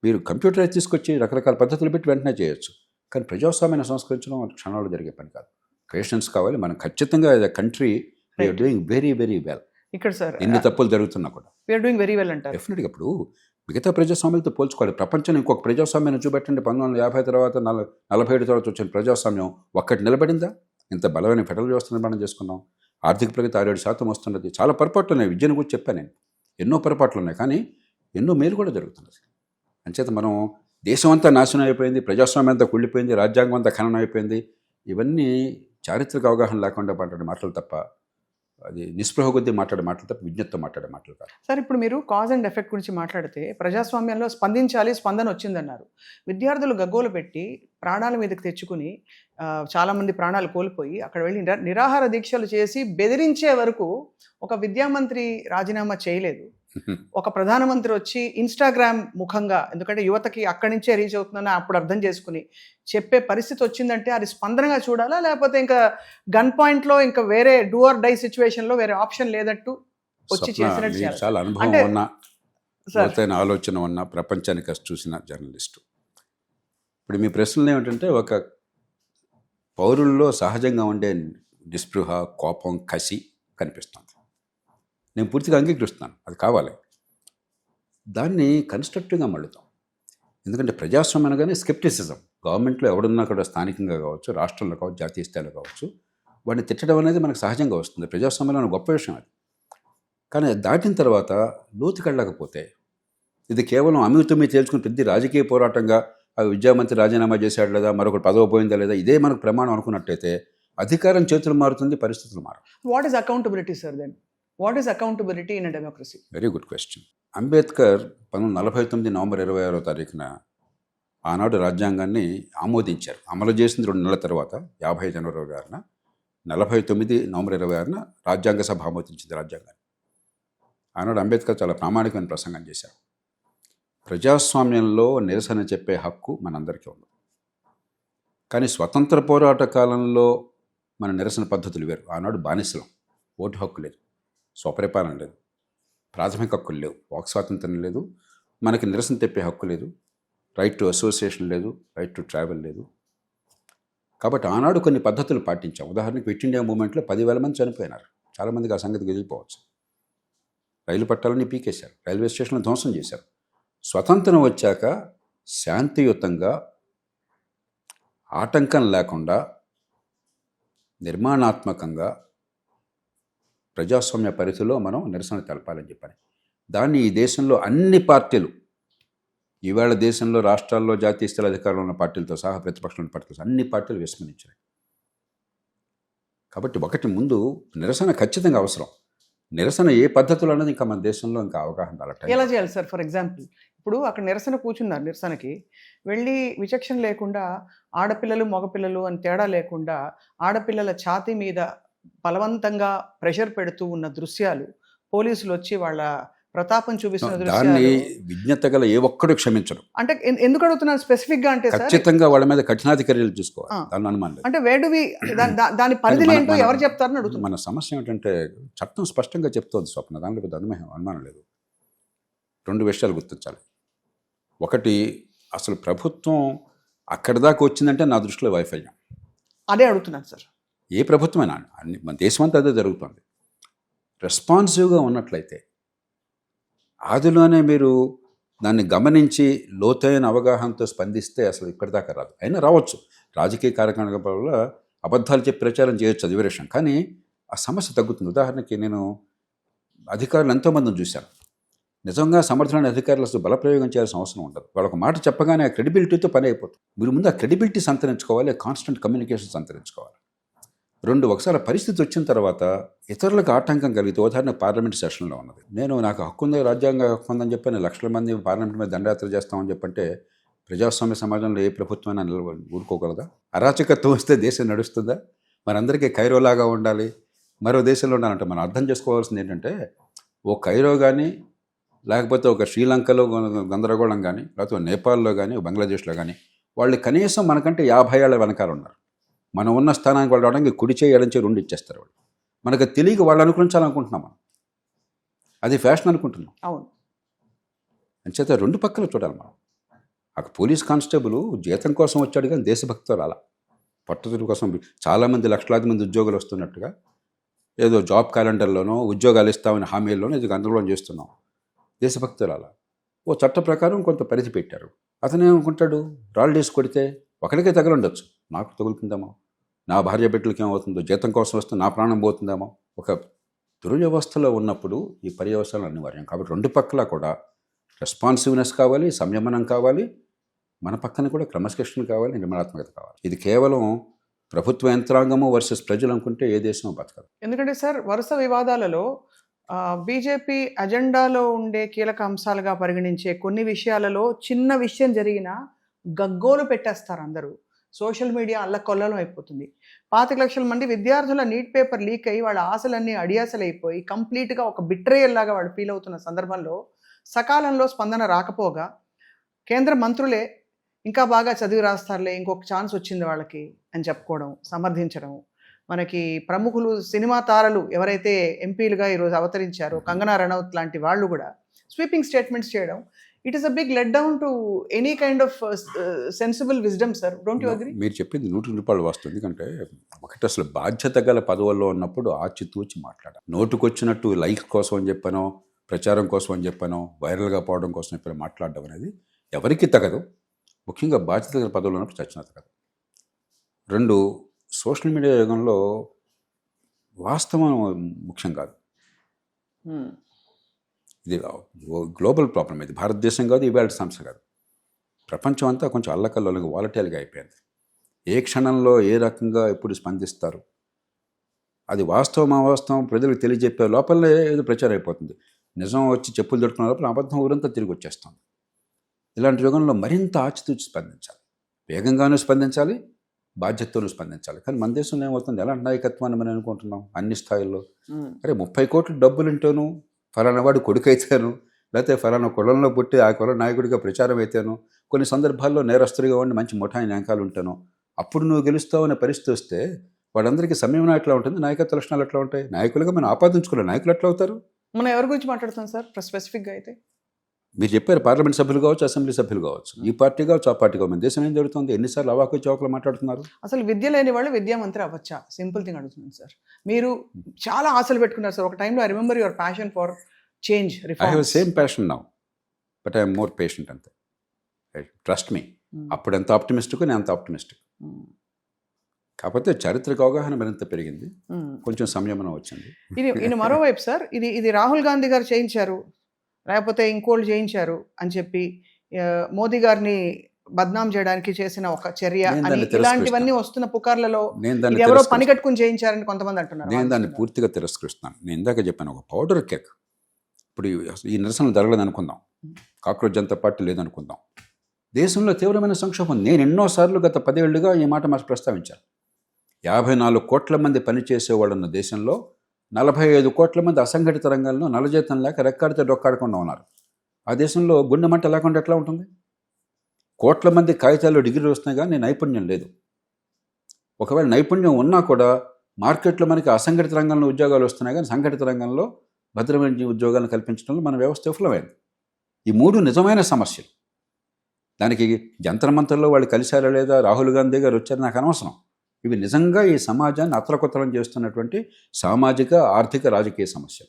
మీరు కంప్యూటర్ తీసుకొచ్చి రకరకాల పద్ధతులు పెట్టి వెంటనే చేయొచ్చు. కానీ ప్రజాస్వామ్యాన్ని సంస్కరించడం క్షణాల్లో జరిగే పని కాదు. పేషెన్స్ కావాలి. మనం ఖచ్చితంగా as a country we are doing very very well. ఇక్కడ సార్ ఎన్ని తప్పులు జరుగుతున్నా కూడా వీఆర్ డూయింగ్ వెరీ వెల్ అంటారు. డెఫినెట్గా. ఇప్పుడు మిగతా ప్రజాస్వామ్యాలతో పోల్చుకోవాలి. ప్రపంచంలో ఇంకొక ప్రజాస్వామ్యాన్ని చూపెట్టండి. 1950 తర్వాత 47 తర్వాత వచ్చిన ప్రజాస్వామ్యం ఒక్కటి నిలబడిందా? ఇంత బలమైన ఫెడరల్ వ్యవస్థ నిర్మాణం చేసుకున్నాం. ఆర్థిక ప్రగతి 6-7% వస్తున్నది. చాలా పొరపాట్లు ఉన్నాయి. విద్యను గురించి చెప్పాను నేను. ఎన్నో పొరపాట్లు ఉన్నాయి, కానీ ఎన్నో మేలు కూడా జరుగుతున్నది. అంచేత మనం దేశం అంతా నాశనం అయిపోయింది, ప్రజాస్వామ్యం అంతా కుళ్ళిపోయింది, రాజ్యాంగం అంతా ఖననం అయిపోయింది. ఇవన్నీ చారిత్రక అవగాహన లేకుండా మాట్లాడే మాటలు తప్ప, అది నిస్పృహ కొద్దీ మాట్లాడే మాటలు తప్ప విజ్ఞతతో మాట్లాడే మాటలు కాదు. సార్, ఇప్పుడు మీరు కాజ్ అండ్ ఎఫెక్ట్ గురించి మాట్లాడితే ప్రజాస్వామ్యంలో స్పందించాలి, స్పందన వచ్చిందన్నారు. విద్యార్థులు గగ్గోలు పెట్టి ప్రాణాల మీదకి తెచ్చుకుని చాలామంది ప్రాణాలు కోల్పోయి అక్కడ వెళ్ళి నిరాహార దీక్షలు చేసి బెదిరించే వరకు ఒక విద్యామంత్రి రాజీనామా చేయలేదు. ఒక ప్రధానమంత్రి వచ్చి ఇన్స్టాగ్రామ్ ముఖంగా, ఎందుకంటే యువతకి అక్కడి నుంచే రీచ్ అవుతుందని అప్పుడు అర్థం చేసుకుని చెప్పే పరిస్థితి వచ్చిందంటే అది స్పందనగా చూడాలా, లేకపోతే ఇంకా గన్ పాయింట్లో ఇంకా వేరే డూ ఆర్ డై సిచ్యువేషన్లో వేరే ఆప్షన్ లేదట్టు వచ్చి చేసినట్టు? చాలా అనుభవం ఉన్న, లోతైన ఆలోచన ఉన్న, ప్రపంచానికి చూసిన జర్నలిస్టు. ఇప్పుడు మీ ప్రశ్నలు ఏమిటంటే, ఒక పౌరుల్లో సహజంగా ఉండే నిస్పృహ, కోపం, కసి కనిపిస్తుంది. నేను పూర్తిగా అంగీకరిస్తున్నాను, అది కావాలి. దాన్ని కన్స్ట్రక్టివ్గా మళ్ళుతాం. ఎందుకంటే ప్రజాస్వామ్యం అనగానే స్కెప్టిసిజం. గవర్నమెంట్లో ఎవడున్నా కూడా స్థానికంగా కావచ్చు, రాష్ట్రంలో కావచ్చు, జాతీయ స్థాయిలో కావచ్చు, వాడిని తిట్టడం అనేది మనకు సహజంగా వస్తుంది. ప్రజాస్వామ్యంలో గొప్ప విషయం అది. కానీ అది దాటిన తర్వాత లోతుకెళ్ళకపోతే ఇది కేవలం అమితుమి తేల్చుకుని ప్రతి రాజకీయ పోరాటంగా ఆ విద్యామంత్రి రాజీనామా చేశాడు లేదా, మరొకటి పదవి పోయిందా లేదా, ఇదే మనకు ప్రమాణం అనుకున్నట్టయితే అధికారం చేతులు మారుతుంది, పరిస్థితులు మారు. What is accountability sir then? What is accountability in a democracy? Very good question. Ambedkar 1949 November 26వ తారీఖున ఆనాడు రాజ్యాంగాన్ని ఆమోదించారు. అమలు చేసింది 2 నెలల తర్వాత 55 జనవరి 26న, 49 నవంబర్ 26న రాజ్యాంగ సభ ఆమోదించింది రాజ్యాంగాన్ని. ఆనాడు అంబేద్కర్ చాలా ప్రామాణికమైన ప్రసంగం చేశారు. ప్రజాస్వామ్యంలో నిరసన చెప్పే హక్కు మనందరికీ ఉంది. కానీ స్వతంత్ర పోరాట కాలంలో మన నిరసన పద్ధతులు వేరు. ఆనాడు బానిసలం, ఓటు హక్కు లేదు, స్వపరిపాలన లేదు, ప్రాథమిక హక్కులు లేవు, వాక్ స్వాతంత్రం లేదు, మనకి నిరసన తెప్పే హక్కు లేదు, రైట్ టు అసోసియేషన్ లేదు, రైట్ టు ట్రావెల్ లేదు. కాబట్టి ఆనాడు కొన్ని పద్ధతులు పాటించాం. ఉదాహరణకు క్విట్ ఇండియా మూవ్మెంట్లో 10,000 మంది చనిపోయినారు. చాలామందికి ఆ సంగతి తెలియకపోవచ్చు. రైలు పట్టాలని పీకేశారు, రైల్వే స్టేషన్లు ధ్వంసం చేశారు. స్వతంత్రం వచ్చాక శాంతియుతంగా, ఆటంకం లేకుండా, నిర్మాణాత్మకంగా ప్రజాస్వామ్య పరిధిలో మనం నిరసన తెలపాలని చెప్పని దాన్ని ఈ దేశంలో అన్ని పార్టీలు, ఈవేళ దేశంలో రాష్ట్రాల్లో జాతీయ స్థాయి అధికారంలో ఉన్న పార్టీలతో సహా ప్రతిపక్షంలో పార్టీలతో అన్ని పార్టీలు విస్మరించాయి. కాబట్టి ఒకటి ముందు నిరసన ఖచ్చితంగా అవసరం. నిరసన ఏ పద్ధతులు అన్నది ఇంకా మన దేశంలో ఇంకా అవగాహన రాలట. ఎలా చేయాలి సార్? ఫర్ ఎగ్జాంపుల్, ఇప్పుడు అక్కడ నిరసన కూర్చున్నారు, నిరసనకి వెళ్ళి విచక్షణ లేకుండా ఆడపిల్లలు మగపిల్లలు అని తేడా లేకుండా ఆడపిల్లల ఛాతీ మీద బలవంతంగా ప్రెషర్ పెడుతూ ఉన్న దృశ్యాలు, పోలీసులు వచ్చి వాళ్ళ ప్రతాపం చూపిస్తున్న దాన్ని దృశ్యాలు, విజ్ఞత గల ఏ ఒక్కడు క్షమించడు. అంటే ఎందుకు అడుగుతున్నాను స్పెసిఫిక్ గా అంటే సార్, ఖచ్చితంగా వాళ్ళ మీద కఠినాతి చర్యలు చూసుకోవాలి. దాని అనుమానం లేదు. అంటే వేడువి దాని పరిధిలో ఏంటో ఎవరు చెప్తారని అడుగుతున్నాను. మన సమస్య ఏమిటంటే చట్టం స్పష్టంగా చెప్తోంది స్వప్న, దాంట్లో పెద్ద అనుమానం లేదు. 2 విషయాలు గుర్తించాలి. ఒకటి, అసలు ప్రభుత్వం అక్కడి దాకా వచ్చిందంటే నా దృష్టిలో వైఫల్యం. అదే అడుగుతున్నాను సార్. ఏ ప్రభుత్వమైనా అన్ని మన దేశమంతా అదే జరుగుతుంది. రెస్పాన్సివ్గా ఉన్నట్లయితే, ఆదిలోనే మీరు దాన్ని గమనించి లోతైన అవగాహనతో స్పందిస్తే అసలు ఇప్పటిదాకా రాదు. అయినా రావచ్చు, రాజకీయ కార్యక్రమాల వల్ల అబద్ధాలు చెప్పి ప్రచారం చేయొచ్చు, అది వేరే విషయం. కానీ ఆ సమస్య తగ్గుతుంది. ఉదాహరణకి నేను అధికారులు ఎంతోమందిని చూశాను. నిజంగా సమర్థమైన అధికారులు అసలు బలప్రయోగం చేయాల్సిన అవసరం ఉండదు. వాళ్ళొక మాట చెప్పగానే ఆ క్రెడిబిలిటీతో పని అయిపోతుంది. మీరు ముందు ఆ క్రెడిబిలిటీ సంతరించుకోవాలి, కాన్స్టెంట్ కమ్యూనికేషన్ సంతరించుకోవాలి. 2, ఒకసారి పరిస్థితి వచ్చిన తర్వాత ఇతరులకు ఆటంకం కలిగితే, ఉదాహరణ పార్లమెంట్ సెషన్లో ఉన్నది, నాకు హక్కు ఉంది, రాజ్యాంగ హక్కు ఉందని చెప్పి నేను లక్షల మంది పార్లమెంట్ మీద దండయాత్ర చేస్తామని చెప్పంటే ప్రజాస్వామ్య సమాజంలో ఏ ప్రభుత్వమైనా ఊరుకోగలదా? అరాచకత్వం వస్తే దేశం నడుస్తుందా? మనందరికీ కైరోలాగా ఉండాలి, మరో దేశంలో ఉండాలంటే మనం అర్థం చేసుకోవాల్సింది ఏంటంటే, ఓ కైరో కానీ, లేకపోతే ఒక శ్రీలంకలో గందరగోళం కానీ, లేకపోతే నేపాల్లో కానీ, బంగ్లాదేశ్లో కానీ, వాళ్ళు కనీసం మనకంటే 50 ఏళ్ల వెనకాల ఉన్నారు. మనం ఉన్న స్థానానికి వాళ్ళు రావడానికి కుడి చేయి ఎడం చేయి 2 ఇచ్చేస్తారు వాళ్ళు. మనకు తెలియక వాళ్ళు అనుకరించాలనుకుంటున్నాం మనం, అది ఫ్యాషన్ అనుకుంటున్నాం. అవును. అంచేత 2 పక్కలు చూడాలి మనం. ఆ పోలీస్ కానిస్టేబుల్ జీతం కోసం వచ్చాడు కానీ దేశభక్తులు అలా పట్టుదల కోసం చాలామంది లక్షలాది మంది ఉద్యోగులు వస్తున్నట్టుగా ఏదో జాబ్ క్యాలెండర్లోనో ఉద్యోగాలు ఇస్తామని హామీల్లోనో ఇది గందరగోళం చేస్తున్నాం. దేశభక్తులు అలా ఓ చట్ట ప్రకారం కొంత పరిధి పెట్టారు. అతను ఏమనుకుంటాడు, రాళ్ళు వేసి కొడితే ఒకరికే తగలుండొచ్చు, నాకు తగులుతుందేమో, నా భార్య బిడ్డలకి ఏమవుతుందో, జీతం కోసం వస్తే నా ప్రాణం పోతుందేమో. ఒక దుర్వ్యవస్థలో ఉన్నప్పుడు ఈ పర్యవసానాలు అనివార్యం. కాబట్టి 2 పక్కల కూడా రెస్పాన్సివ్నెస్ కావాలి, సంయమనం కావాలి, మన పక్కన కూడా క్రమశిక్షణ కావాలి, నిర్మాణాత్మకత కావాలి. ఇది కేవలం ప్రభుత్వ యంత్రాంగము వర్సెస్ ప్రజలు అనుకుంటే ఏ దేశం బతకదు. ఎందుకంటే సార్, వరుస వివాదాలలో బీజేపీ అజెండాలో ఉండే కీలక అంశాలుగా పరిగణించే కొన్ని విషయాలలో చిన్న విషయం జరిగినా గగ్గోలు పెట్టేస్తారు అందరూ. సోషల్ మీడియా అల్లకొల్లం అయిపోతుంది. 25 లక్షల మంది విద్యార్థుల నీట్ పేపర్ లీక్ అయ్యి వాళ్ళ ఆశలన్నీ అడియాసలైపోయి కంప్లీట్గా ఒక బిట్రేయల్ లాగా వాళ్ళు ఫీల్ అవుతున్న సందర్భంలో సకాలంలో స్పందన రాకపోగా కేంద్ర మంత్రులే ఇంకా బాగా చదివి రాస్తారులే, ఇంకొక ఛాన్స్ వచ్చింది వాళ్ళకి అని చెప్పుకోవడం, సమర్థించడం. మనకి ప్రముఖులు, సినిమా తారలు ఎవరైతే ఎంపీలుగా ఈరోజు అవతరించారో, కంగనా రనౌత్ లాంటి వాళ్ళు కూడా స్వీపింగ్ స్టేట్మెంట్స్ చేయడం. It is a big let down to any kind of sensible wisdom sir. Don't you agree? మీరు చెప్పింది 100% వస్తుంది. ఎందుకంటే ఒకటి అసలు బాధ్యత గల పదవుల్లో ఉన్నప్పుడు ఆచితూచి మాట్లాడాలి. నోటుకొచ్చినట్టు లైక్ కోసం అని చెప్పానో, ప్రచారం కోసం అని చెప్పానో, వైరల్గా పోవడం కోసం చెప్పానో మాట్లాడడం అనేది ఎవరికి తగదు. ముఖ్యంగా బాధ్యత గల పదవులు ఉన్నప్పుడు చచ్చినా తగదు. 2, సోషల్ మీడియా యుగంలో వాస్తవం ముఖ్యం కాదు. ఇది గ్లోబల్ ప్రాబ్లం. ఇది భారతదేశం కాదు, ఇవాళ సమస్య కాదు. ప్రపంచం అంతా కొంచెం అల్లకల్లోకి వాలటైల్గా అయిపోయింది. ఏ క్షణంలో ఏ రకంగా ఎప్పుడు స్పందిస్తారు, అది వాస్తవం అవాస్తవం ప్రజలకు తెలియజెప్పే లోపలే ఏదో ప్రచారం అయిపోతుంది. నిజం వచ్చి చెప్పులు దొరుకున్న లోపల అబద్ధం ఊరంతా తిరిగి వచ్చేస్తుంది. ఇలాంటి యుగంలో మరింత ఆచితూచి స్పందించాలి. వేగంగానూ స్పందించాలి, బాధ్యతలు స్పందించాలి. కానీ మన దేశంలో ఏమవుతుంది, ఎలాంటి నాయకత్వాన్ని మనం అనుకుంటున్నాం అన్ని స్థాయిల్లో. అరే 30 కోట్ల డబ్బులు ఉంటేను, ఫలానా వాడు కొడుకు అయితేను, లేకపోతే ఫలానా కులంలో పుట్టి ఆ కుల నాయకుడిగా ప్రచారం అయితేను, కొన్ని సందర్భాల్లో నేరస్తుడిగా ఉండి మంచి ముఠాయి నాయకాలు ఉంటాను, అప్పుడు నువ్వు గెలుస్తావు అనే పరిస్థితి వస్తే వాడందరికీ సమయం ఎట్లా ఉంటుంది, నాయకత్వ లక్షణాలు ఎట్లా ఉంటాయి? నాయకులుగా మనం ఆపాదించుకునే నాయకులు ఎట్లా అవుతారు? మనం ఎవరి గురించి మాట్లాడుతాం సార్ స్పెసిఫిక్గా అయితే? మీరు చెప్పారు పార్లమెంట్ సభ్యులు కావచ్చు, అసెంబ్లీ సభ్యులు కావచ్చు, ఈ పార్టీ కావచ్చు, ఆ పార్టీ కావచ్చు. మన దేశం ఏం జరుగుతుంది? ఎన్నిసార్లు అవాకు చౌకలు మాట్లాడుతున్నారు? అసలు విద్య లేని వాళ్ళు విద్యామంత్రి అవ్వచ్చా? సింపుల్ థింగ్ అడుగుతున్నాను సార్. మీరు చాలా ఆశలు పెట్టుకున్నారు సార్. ఒక టైంలో I remember your passion for change, I have same passion now, but I'm more patient అంతే. Trust me. అప్పుడు ఎంత ఆప్టిమిస్టిక్, నేను అంత ఆప్టిమిస్టిక్. కాకపోతే చారిత్రక అవగాహన మరింత పెరిగింది, కొంచెం సంయమనం వచ్చింది. ఇది మరోవైపు సార్, ఇది రాహుల్ గాంధీ గారు చేయించారు, లేకపోతే ఇంకోళ్ళు చేయించారు అని చెప్పి మోదీ గారిని బద్నాం చేయడానికి చేసిన ఒక చర్య అని ఇలాంటివన్నీ వస్తున్న పుకార్లలో ఎవరో పని కట్టుకుని చేయించారని కొంతమంది అంటున్నారు. నేను దాన్ని పూర్తిగా తిరస్కరిస్తున్నాను. నేను ఇందాక చెప్పాను, ఒక పౌడర్ కేక్. ఇప్పుడు ఈ నిరసనలు జరగలేదు అనుకుందాం, కాక్రోచ్ జనతా పార్టీ లేదనుకుందాం, దేశంలో తీవ్రమైన సంక్షోభం. నేను ఎన్నోసార్లు గత 10 ఏళ్లుగా ఈ మాట మాకు ప్రస్తావించాను. 54 కోట్ల మంది పనిచేసేవాళ్ళు ఉన్న దేశంలో 45 కోట్ల మంది అసంఘటిత రంగంలో నల్లజీతం లేక రెక్కాడితే డొక్కాడకుండా ఉన్నారు. ఆ దేశంలో గుండె మంట లేకుండా ఎట్లా ఉంటుంది? కోట్ల మంది కాగితాల్లో డిగ్రీలు వస్తున్నాయి కానీ నైపుణ్యం లేదు. ఒకవేళ నైపుణ్యం ఉన్నా కూడా మార్కెట్లో మనకి అసంఘటిత రంగంలో ఉద్యోగాలు వస్తున్నాయి కానీ సంఘటిత రంగంలో భద్రమైన ఉద్యోగాలను కల్పించడంలో మన వ్యవస్థ విఫలమైంది. ఈ 3 నిజమైన సమస్యలు. దానికి జంతర్ మంతర్లో వాళ్ళు కలిశారా లేదా, రాహుల్ గాంధీ గారు వచ్చారు, నాకు అనవసరం. ఇవి నిజంగా ఈ సమాజాన్ని అతలకుతలం చేస్తున్నటువంటి సామాజిక, ఆర్థిక, రాజకీయ సమస్యలు.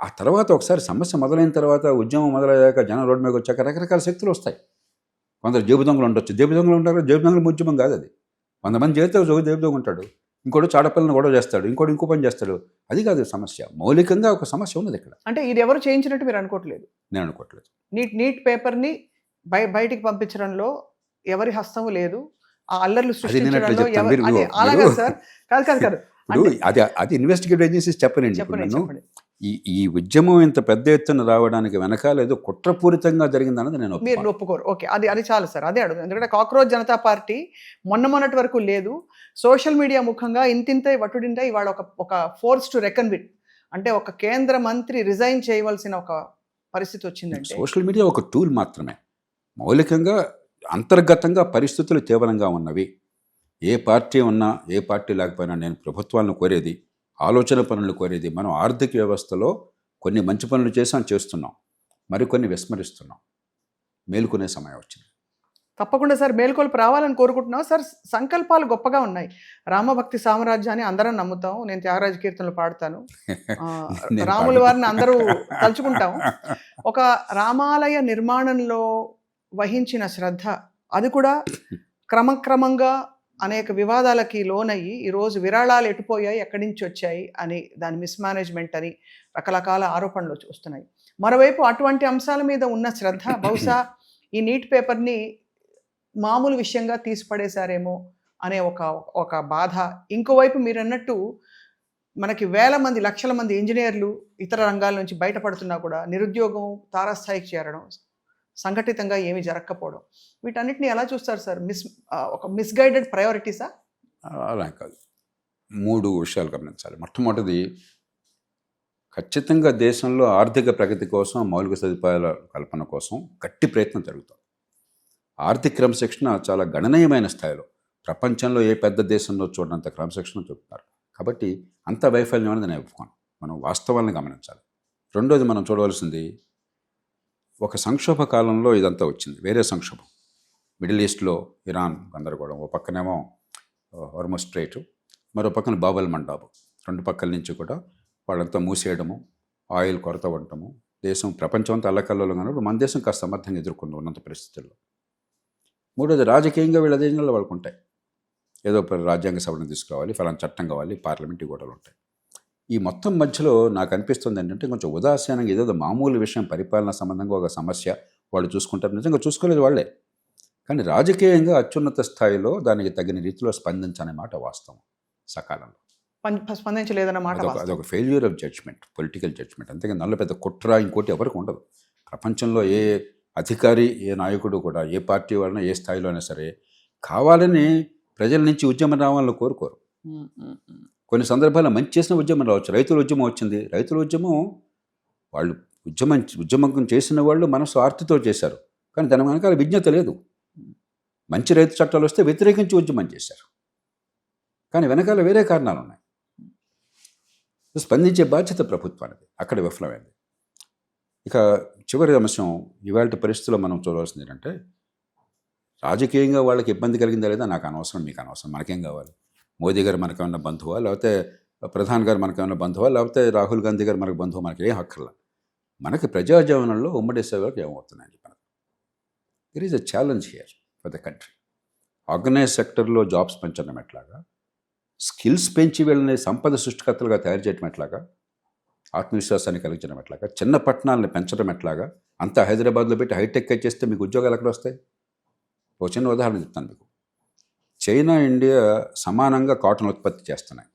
ఆ తర్వాత ఒకసారి సమస్య మొదలైన తర్వాత, ఉద్యమం మొదలయ్యాక, జనం రోడ్డు మీదకి వచ్చాక రకరకాల శక్తులు వస్తాయి. కొందరు జేబు దొంగలు ఉండొచ్చు, జేబు దొంగలు ఉంటారు. జేబు దొంగల ఉద్యమం కాదు అది. 100 మంది చేస్తే జేబు దొంగ ఉంటాడు, ఇంకోటి చాడపిల్లని గొడవ చేస్తాడు, ఇంకోటి ఇంకో పని చేస్తాడు. అది కాదు సమస్య. మౌలికంగా ఒక సమస్య ఉన్నది ఇక్కడ. అంటే ఇది ఎవరు చేయించినట్టు మీరు అనుకోవట్లేదు? నేను అనుకోవట్లేదు. నీట్ పేపర్ని బయటికి పంపించడంలో ఎవరి హస్తము లేదు. ఆ అల్లర్లు సృష్టించడంలో అలాగే సార్. కాదు అది ఇన్వెస్టిగేటివ్ ఏజెన్సీస్ చెప్పనండి. ఈ ఉద్యమం ఇంత పెద్ద ఎత్తున రావడానికి వెనకాల ఏదో కుట్రపూరితంగా జరిగిందన్నది నేను మీరు ఒప్పుకోరు. ఓకే, అది చాలు సార్. అదే అడుగు. ఎందుకంటే కాక్రోచ్ జనతా పార్టీ మొన్నటి వరకు లేదు. సోషల్ మీడియా ముఖంగా ఇంతింతై వట్టుడింటై ఇవాళ ఒక ఫోర్స్ టు రెకన్ విత్, అంటే ఒక కేంద్ర మంత్రి రిజైన్ చేయవలసిన ఒక పరిస్థితి వచ్చిందంటే. సోషల్ మీడియా ఒక టూల్ మాత్రమే. మౌలికంగా అంతర్గతంగా పరిస్థితులు తీవ్రంగా ఉన్నవి. ఏ పార్టీ ఉన్నా ఏ పార్టీ లేకపోయినా నేను ప్రభుత్వాలను కోరేది, ఆలోచన పనులు కోరేది, మనం ఆర్థిక వ్యవస్థలో కొన్ని మంచి పనులు చేస్తున్నాం, మరికొన్ని విస్మరిస్తున్నాం. మేలుకునే సమయం వచ్చింది. తప్పకుండా సార్, మేలుకొల్పు రావాలని కోరుకుంటున్నాం సార్. సంకల్పాలు గొప్పగా ఉన్నాయి. రామభక్తి సామ్రాజ్యాన్ని అందరం నమ్ముతాం. నేను త్యాగరాజ కీర్తనలు పాడతాను, రాముల వారిని అందరూ తలుచుకుంటాం. ఒక రామాలయ నిర్మాణంలో వహించిన శ్రద్ధ, అది కూడా క్రమక్రమంగా అనేక వివాదాలకి లోనయ్యి ఈరోజు విరాళాలు ఎటుపోయాయి, ఎక్కడి నుంచి వచ్చాయి అని, దాని మిస్మేనేజ్మెంట్ అని రకరకాల ఆరోపణలు వస్తున్నాయి. మరోవైపు అటువంటి అంశాల మీద ఉన్న శ్రద్ధ బహుశా ఈ నీట్ పేపర్ని మామూలు విషయంగా తీసిపడేశారేమో అనే ఒక బాధ. ఇంకోవైపు మీరు అన్నట్టు మనకి వేల మంది, లక్షల మంది ఇంజనీర్లు ఇతర రంగాల నుంచి బయటపడుతున్నా కూడా నిరుద్యోగం తారాస్థాయికి చేరడం, సంఘటితంగా ఏమీ జరగకపోవడం, వీటన్నిటిని ఎలా చూస్తారు సార్? ఒక మిస్గైడెడ్ ప్రయారిటీసా? అలా కాదు. 3 విషయాలు గమనించాలి. మొట్టమొదటిది, ఖచ్చితంగా దేశంలో ఆర్థిక ప్రగతి కోసం, మౌలిక సదుపాయాల కల్పన కోసం గట్టి ప్రయత్నం జరుగుతుంది. ఆర్థిక క్రమశిక్షణ చాలా గణనీయమైన స్థాయిలో, ప్రపంచంలో ఏ పెద్ద దేశంలో చూడనంత క్రమశిక్షణ చూపుతున్నారు. కాబట్టి అంత వైఫల్యం అనేది నేను ఒప్పుకోను. మనం వాస్తవాలను గమనించాలి. రెండోది మనం చూడవలసింది, ఒక సంక్షోభ కాలంలో ఇదంతా వచ్చింది. వేరే సంక్షోభం, మిడిల్ ఈస్ట్లో ఇరాన్ గందరగోళం, ఓ పక్కనేమో హార్మోజ్ స్ట్రైట్, మరో పక్కన బాబల్ మండాబు, రెండు పక్కల నుంచి కూడా వాళ్ళంతా మూసేయడము, ఆయిల్ కొరత ఉండటము, దేశం ప్రపంచం అంతా అల్లకల్లోలం ఉన్నప్పుడు మన దేశం కాస్త సమర్థంగా ఎదుర్కొంది ఉన్నంత పరిస్థితుల్లో. మూడోది రాజకీయంగా వీళ్ళ దేశంలో వాళ్ళకు ఉంటాయి, ఏదో రాజ్యాంగ సభను తీసుకురావాలి, ఫలానా చట్టం కావాలి, పార్లమెంట్ గోడలు ఉంటాయి. ఈ మొత్తం మధ్యలో నాకు అనిపిస్తుంది ఏంటంటే కొంచెం ఉదాసీనంగా ఏదో మామూలు విషయం, పరిపాలన సంబంధంగా ఒక సమస్య వాళ్ళు చూసుకుంటారు, నిజంగా చూసుకోలేదు వాళ్ళే. కానీ రాజకీయంగా అత్యున్నత స్థాయిలో దానికి తగిన రీతిలో స్పందించనే మాట వాస్తవం. సకాలంలో స్పందించలేదన్నమాట. అదొక failure of judgement, political judgement. అంతేగాని నల్ల పెద్ద కుట్ర ఇంకోటి ఎవరికి ఉండదు. ప్రపంచంలో ఏ అధికారి, ఏ నాయకుడు కూడా ఏ పార్టీ వాళ్ళని ఏ స్థాయిలో అయినా సరే కావాలని ప్రజల నుంచి ఉద్యమం రావాలని కోరుకోరు. కొన్ని మంచి చేసిన ఉద్యమం రావచ్చు. రైతుల ఉద్యమం వచ్చింది, రైతుల ఉద్యమం వాళ్ళు ఉద్యమం చేసిన వాళ్ళు మనసు ఆర్తితో చేశారు, కానీ దాని వెనకాల విజ్ఞత లేదు. మంచి రైతు చట్టాలు వస్తే వ్యతిరేకించి ఉద్యమం చేశారు, కానీ వెనకాల వేరే కారణాలు ఉన్నాయి. స్పందించే బాధ్యత ప్రభుత్వానికి అక్కడ విఫలమైంది. ఇక చివరి అంశం, ఇవాళ పరిస్థితుల్లో మనం చూడవలసింది ఏంటంటే, రాజకీయంగా వాళ్ళకి ఇబ్బంది కలిగిందా లేదా నాకు అనవసరం, మీకు అనవసరం. మనకేం కావాలి? మోదీ గారు మనకేమన్నా బంధువా, లేకపోతే ప్రధాని గారు మనకేమన్నా బంధువా, లేకపోతే రాహుల్ గాంధీ గారు మనకు బంధువు, మనకి ఏం హక్కర్లా. మనకి ప్రజాజీవనంలో ఉమ్మడి సేవలకు ఏమవుతున్నాయని చెప్పి there is a challenge here for the country. Organise సెక్టర్లో జాబ్స్ పెంచడం ఎట్లాగా, స్కిల్స్ పెంచి వీళ్ళని సంపద సృష్టికర్తలుగా తయారు చేయడం ఎట్లాగా, ఆత్మవిశ్వాసాన్ని కలిగించడం ఎట్లాగా, చిన్న పట్టణాలను పెంచడం ఎట్లాగా. అంతా హైదరాబాద్లో పెట్టి హైటెక్ చేస్తే మీకు ఉద్యోగాలు ఎక్కడ వస్తాయి? ఒక చిన్న ఉదాహరణ చెప్తాను మీకు. చైనా, ఇండియా సమానంగా కాటన్ ఉత్పత్తి చేస్తున్నాయి.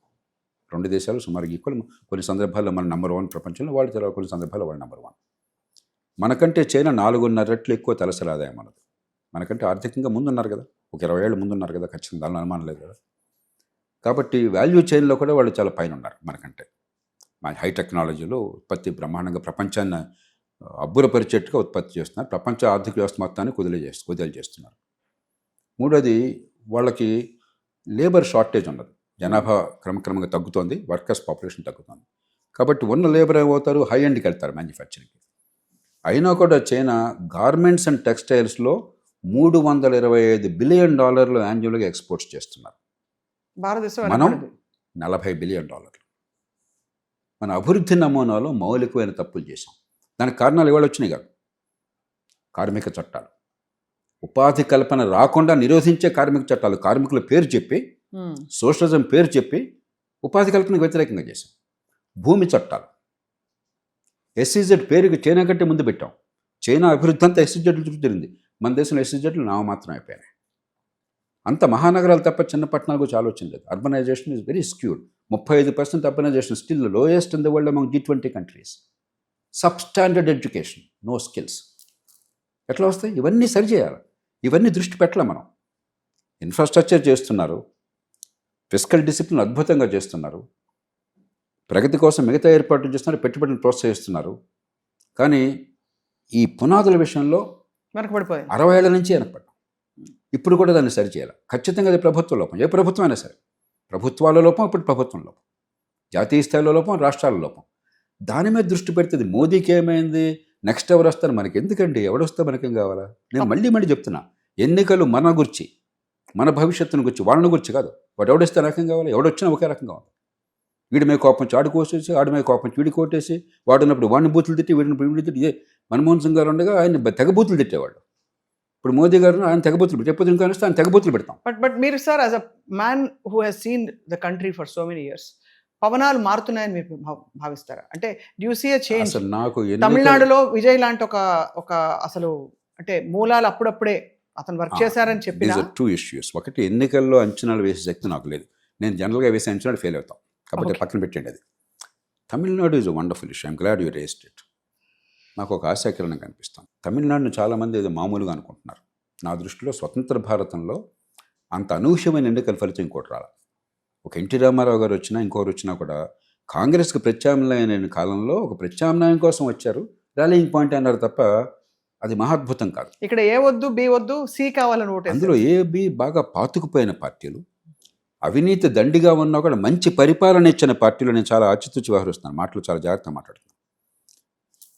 రెండు దేశాలు సుమారు ఈక్వల్. కొన్ని సందర్భాల్లో మన నెంబర్ 1 ప్రపంచంలో, వాళ్ళు తర్వాత కొన్ని సందర్భాల్లో వాళ్ళు నెంబర్ 1. మనకంటే చైనా 4.5 రెట్లు ఎక్కువ తలసరి ఆదాయం మనది. మనకంటే ఆర్థికంగా ముందున్నారు కదా, ఒక 20 ఏళ్ళు ముందున్నారు కదా, ఖచ్చితంగా దానిలో అనుమానం లేదు కదా. కాబట్టి వాల్యూ చైన్లో కూడా వాళ్ళు చాలా పైన ఉన్నారు మనకంటే. మన హై టెక్నాలజీలో ఉత్పత్తి బ్రహ్మాండంగా ప్రపంచాన్ని అబ్బురపరిచేట్టుగా ఉత్పత్తి చేస్తున్నారు. ప్రపంచ ఆర్థిక వ్యవస్థ మొత్తాన్ని కుదిలి చేస్తున్నారు. మూడోది, వాళ్ళకి లేబర్ షార్టేజ్ ఉన్నది. జనాభా క్రమక్రమంగా తగ్గుతోంది, వర్కర్స్ పాపులేషన్ తగ్గుతుంది. కాబట్టి ఉన్న లేబర్ ఏమవుతారు, హై ఎండ్కి వెళ్తారు మ్యానుఫ్యాక్చరింగ్కి. అయినా కూడా చైనా గార్మెంట్స్ అండ్ టెక్స్టైల్స్లో $325 బిలియన్ యాన్యువల్గా ఎక్స్పోర్ట్స్ చేస్తున్నారు. మనం $40 బిలియన్. మన అభివృద్ధి నమూనాలో మౌలికమైన తప్పులు చేశాం. దానికి కారణాలు ఇవాళ వచ్చినాయి కాదు. కార్మిక చట్టాలు, ఉపాధి కల్పన రాకుండా నిరోధించే కార్మిక చట్టాలు, కార్మికుల పేరు చెప్పి, సోషలిజం పేరు చెప్పి ఉపాధి కల్పనకు వ్యతిరేకంగా చేశాం. భూమి చట్టాలు, ఎస్సీజెడ్ పేరుకి చైనా కంటే ముందు పెట్టాం. చైనా అభివృద్ధి అంతా ఎస్సీజెడ్లు చుట్టూ తిరిగింది. మన దేశంలో ఎస్సీజెడ్లు నామమాత్రం అయిపోయినాయి. అంత మహానగరాలు తప్ప చిన్న పట్టణాల గురించి ఆలోచన లేదు. Urbanisation is very skewed. 35% urbanisation, still lowest in the world among G20 countries. Substandard education, no skills. ఎట్లా వస్తాయి? ఇవన్నీ సరిచేయాలి. ఇవన్నీ దృష్టి పెట్టాలి మనం. ఇన్ఫ్రాస్ట్రక్చర్ చేస్తున్నారు, ఫిస్కల్ డిసిప్లిన్ అద్భుతంగా చేస్తున్నారు, ప్రగతి కోసం మిగతా ఏర్పాట్లు చేస్తున్నారు, పెట్టుబడులను ప్రోత్సహిస్తున్నారు. కానీ ఈ పునాదుల విషయంలో వెనకబడిపోయాయి. 60 ఏళ్ల నుంచి వెనకబడ్డాం. ఇప్పుడు కూడా దాన్ని సరిచేయాలి. ఖచ్చితంగా అది ప్రభుత్వ లోపం. ఏ ప్రభుత్వం అయినా సరే, ప్రభుత్వాల లోపం, ఇప్పుడు ప్రభుత్వం లోపం, జాతీయ స్థాయిలో లోపం, రాష్ట్రాల లోపం. దాని మీద దృష్టి పెడుతుంది. మోదీకి ఏమైంది, నెక్స్ట్ ఎవరు వస్తారు, మనకి ఎందుకండి, ఎవడొస్తే మనకేం కావాలా? నేను మళ్ళీ చెప్తున్నా, ఎన్నికలు మన గురించి, మన భవిష్యత్తును గురించి, వాళ్ళని గురించి కాదు. వాడు ఎవడొస్తే రకం కావాలి, ఎవడొచ్చినా ఒకే రకంగా ఉంది. వీడి మీద కోపం ఆడు కోసేసి, ఆడి మీద కోపం వీడి కోటేసి, వాడున్నప్పుడు వాడిని బూతులు తిట్టి, వీడినప్పుడు వీడి తిట్టి. ఇదే మన్మోహన్ సింగ్ గారు ఉండగా ఆయన తెగబూతులు తిట్టేవాడు. ఇప్పుడు మోదీ గారు ఆయన తెగబూతులు పెట్టి, ఎప్పుడు ఇంకా ఆయన తెగబూతులు పెడతాం. బట్ మీరు sir, as a man who has seen the country for so many years, పవనాలు మారుతున్నాయని మీరు భావిస్తారా? అంటే డ్యూ సీ ఎ చేంజ్? అసలు నాకు తమిళనాడులో విజయ్ లాంటి ఒక అసలు అంటే మూలాలు అప్పుడప్పుడే అతను వర్క్ చేశారని చెప్పిన 2 issues. ఒకటి, ఎన్నికల్లో అంచనాలు వేసే శక్తి నాకు లేదు. నేను జనరల్గా వేసే అంచనాలు ఫెయిల్ అవుతాం, కాబట్టి పక్కన పెట్టండి అది. Tamil Nadu is a wonderful issue. I'm glad you raised it. నాకు ఒక ఆశాకిరణం కనిపిస్తాను. తమిళనాడును చాలామంది ఏదో మామూలుగా అనుకుంటున్నారు. నా దృష్టిలో స్వతంత్ర భారతంలో అంత అనూహ్యమైన ఎన్నికల ఫలితం ఇంకోటి రాలి. ఒక ఎన్టీ రామారావు గారు వచ్చినా, ఇంకొకరు వచ్చినా కూడా కాంగ్రెస్కి ప్రత్యామ్నాయం కాలంలో ఒక ప్రత్యామ్నాయం కోసం వచ్చారు, ర్యాలీయింగ్ పాయింట్ అన్నారు తప్ప అది మహాద్భుతం కాదు. ఇక్కడ ఏ వద్దు, బి వద్దు, సి కావాలని ఓటు. అందులో ఏ, బి బాగా పాతుకుపోయిన పార్టీలు, అవినీతి దండిగా ఉన్నా కూడా మంచి పరిపాలన ఇచ్చిన పార్టీలు. నేను చాలా ఆచితూచి వ్యవహరిస్తున్నాను, మాటలు చాలా జాగ్రత్తగా మాట్లాడుతున్నాను.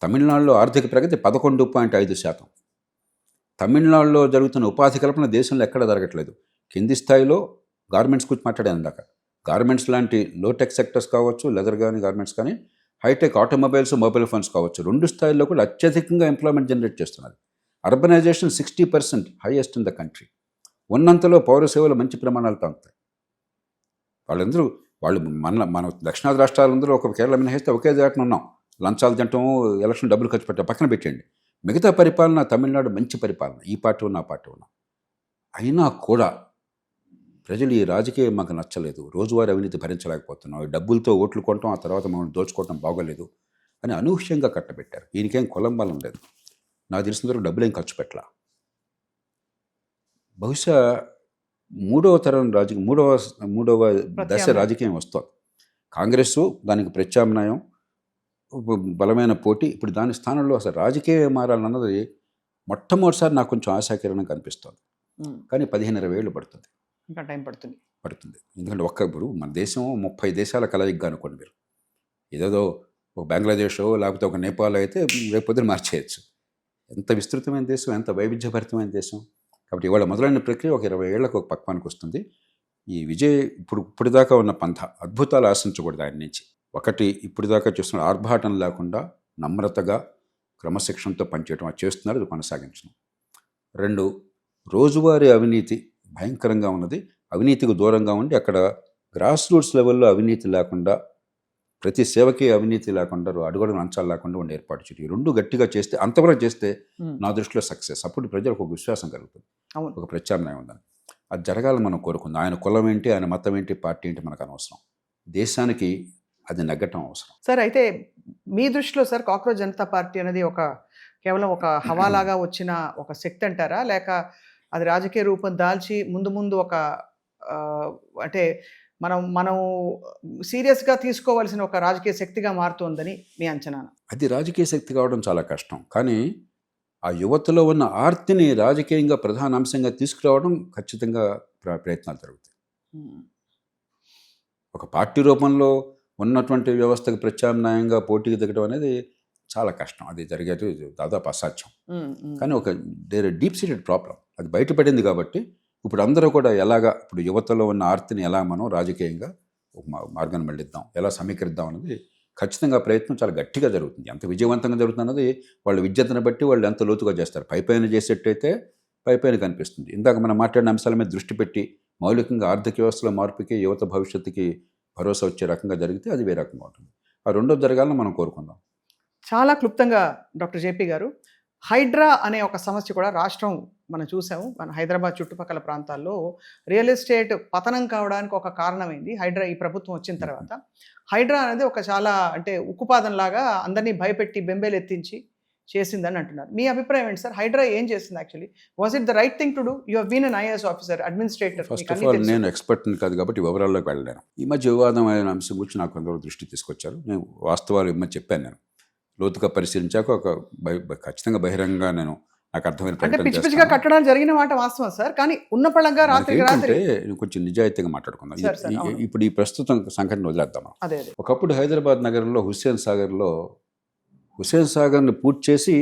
తమిళనాడులో ఆర్థిక ప్రగతి 11.5%. తమిళనాడులో జరుగుతున్న ఉపాధి కల్పన దేశంలో ఎక్కడ జరగట్లేదు. కింది స్థాయిలో గార్మెంట్స్ గురించి మాట్లాడాను ఇందాక. గార్మెంట్స్ లాంటి లోటెక్ సెక్టర్స్ కావచ్చు, లెదర్ కానీ గార్మెంట్స్ కానీ, హైటెక్ ఆటోమొబైల్స్, మొబైల్ ఫోన్స్ కావచ్చు, 2 స్థాయిల్లో కూడా అత్యధికంగా ఎంప్లాయ్మెంట్ జనరేట్ చేస్తున్నారు. Urbanisation 60% highest in the country. ఉన్నంతలో పౌర సేవలు మంచి ప్రమాణాలతో ఉంటాయి. వాళ్ళు మన దక్షిణాది రాష్ట్రాలందరూ ఒక కేరళ మినహాయిస్తే ఒకే దాటిన ఉన్నాం. లంచాలు తింటాం, ఎలక్షన్ డబ్బులు ఖర్చు పెట్టాం, పక్కన పెట్టండి. మిగతా పరిపాలన తమిళనాడు మంచి పరిపాలన, ఈ పార్టీ ఉన్న ఆ పార్టీ ఉన్న. అయినా కూడా ప్రజలు ఈ రాజకీయం మాకు నచ్చలేదు, రోజువారీ అవినీతి భరించలేకపోతున్నాం, ఈ డబ్బులతో ఓట్లు కొనటం, ఆ తర్వాత మమ్మల్ని దోచుకోవటం బాగోలేదు అని అనూహ్యంగా కట్టబెట్టారు. ఈయనకేం కులం బలం లేదు. నాకు తెలిసిన వరకు డబ్బులేం ఖర్చు పెట్టలా. బహుశా మూడవ దశ రాజకీయం వస్తుంది. కాంగ్రెస్ దానికి ప్రత్యామ్నాయం, బలమైన పోటీ. ఇప్పుడు దాని స్థానంలో అసలు రాజకీయం మారాలన్నది మొట్టమొదటిసారి నాకు కొంచెం ఆశాకిరణం కనిపిస్తుంది. కానీ 15-20 ఏళ్ళు పడుతుంది, ఇంకా టైం పడుతుంది. ఎందుకంటే ఇప్పుడు మన దేశం 30 దేశాల కలయికగా అనుకోండి మీరు. ఏదేదో ఒక బంగ్లాదేశ్ లేకపోతే ఒక నేపాల్ అయితే రేపొద్దున మార్చేయచ్చు. ఎంత విస్తృతమైన దేశం, ఎంత వైవిధ్యభరితమైన దేశం. కాబట్టి ఇవాళ మొదలైన ప్రక్రియ ఒక 20 ఏళ్లకు ఒక పక్వానికి వస్తుంది. ఈ విజయ్ ఇప్పటిదాకా ఉన్న పంథ అద్భుతాలు ఆశించకూడదు ఆయన నుంచి. ఒకటి, ఇప్పటిదాకా చూస్తున్న ఆర్భాటం లేకుండా నమ్రతగా క్రమశిక్షణతో పనిచేయడం అది చేస్తున్నారు, అది కొనసాగించడం. 2, రోజువారీ అవినీతి భయంకరంగా ఉన్నది. అవినీతికి దూరంగా ఉండి అక్కడ గ్రాస్ రూట్స్ లెవెల్లో అవినీతి లేకుండా, ప్రతి సేవకి అవినీతి లేకుండా, అడుగడుగు లంచాలు లేకుండా ఉండి ఏర్పాటు చేయడం. ఈ 2 గట్టిగా చేస్తే, అంతవరకు చేస్తే నా దృష్టిలో సక్సెస్. అప్పుడు ప్రజలకు ఒక విశ్వాసం కలుగుతుంది, ఒక ప్రత్యామ్నాయం ఉందని. అది జరగాలని మనం కోరుకుందాం. ఆయన కులం ఏంటి, ఆయన మతం ఏంటి, పార్టీ ఏంటి మనకు అనవసరం. దేశానికి అది నగ్గటం అవసరం. సార్, అయితే మీ దృష్టిలో సార్ కాక్రోచ్ జనతా పార్టీ అనేది కేవలం ఒక హవాలాగా వచ్చిన ఒక శక్తి అంటారా, లేక అది రాజకీయ రూపం దాల్చి ముందు ఒక అంటే మనం సీరియస్గా తీసుకోవాల్సిన ఒక రాజకీయ శక్తిగా మారుతోందని మీ అంచనా? అది రాజకీయ శక్తి కావడం చాలా కష్టం. కానీ ఆ యువతలో ఉన్న ఆర్తిని రాజకీయంగా ప్రధాన అంశంగా తీసుకురావడం ఖచ్చితంగా ప్రయత్నాలు జరుగుతాయి. ఒక పార్టీ రూపంలో ఉన్నటువంటి వ్యవస్థకు ప్రత్యామ్నాయంగా పోటీకి దిగడం అనేది చాలా కష్టం. అది జరిగేది దాదాపు అసాధ్యం. కానీ దేర్ డీప్ సీటెడ్ ప్రాబ్లం అది బయటపడింది. కాబట్టి ఇప్పుడు అందరూ కూడా ఇప్పుడు యువతలో ఉన్న ఆర్తిని ఎలా మనం రాజకీయంగా ఒక మార్గాన్ని మళ్ళిద్దాం, ఎలా సమీకరిద్దాం అనేది ఖచ్చితంగా ప్రయత్నం చాలా గట్టిగా జరుగుతుంది. ఎంత విజయవంతంగా జరుగుతుంది అన్నది వాళ్ళ విద్యతను బట్టి వాళ్ళు ఎంత లోతుగా చేస్తారు. పైపైన చేసేట్టయితే పైపైన కనిపిస్తుంది. ఇందాక మనం మాట్లాడిన అంశాల మీద దృష్టి పెట్టి మౌలికంగా ఆర్థిక వ్యవస్థలో మార్పుకి, యువత భవిష్యత్తుకి భరోసా వచ్చే రకంగా జరిగితే అది వేరే రకంగా ఉంటుంది. ఆ రెండోది జరగాలని మనం కోరుకుందాం. చాలా క్లుప్తంగా డాక్టర్ జేపీ గారు, హైడ్రా అనే ఒక సమస్య కూడా రాష్ట్రం మనం చూసాము. మన హైదరాబాద్ చుట్టుపక్కల ప్రాంతాల్లో రియల్ ఎస్టేట్ పతనం కావడానికి ఒక కారణమైంది హైడ్రా. ఈ ప్రభుత్వం వచ్చిన తర్వాత హైడ్రా అనేది ఒక చాలా ఉక్కుపాదంలాగా అందరినీ భయపెట్టి బెంబేలు ఎత్తించి చేసిందని అంటున్నారు. మీ అభిప్రాయం ఏంటి సార్? హైడ్రా ఏం చేసింది actually? Was it the right thing to do? You have been an IAS officer, administrator. First of all నేను ఎక్స్పర్ట్ని కాదు కాబట్టి వివరాల్లోకి వెళ్ళలేను. ఈ మధ్య వివాదమైన అంశం గురించి నాకు కొందరు దృష్టి తీసుకొచ్చారు. నేను వాస్తవాలు ఈ మధ్య చెప్పాను. నేను లోతుగా పరిశీలించాక ఖచ్చితంగా బహిరంగంగా నాకు అర్థమైన పిచ్చిగా కట్టడాలు జరిగిన మాట వాస్తవం సార్. కానీ ఉన్న పళంగా రాత్రి కొంచెం నిజాయితీగా మాట్లాడుకుందాం. ఇప్పుడు ఈ ప్రస్తుతం సంఘటన వదిలేద్దాం. ఒకప్పుడు హైదరాబాద్ నగరంలో హుస్సేన్ సాగర్ని పూర్తి చేసి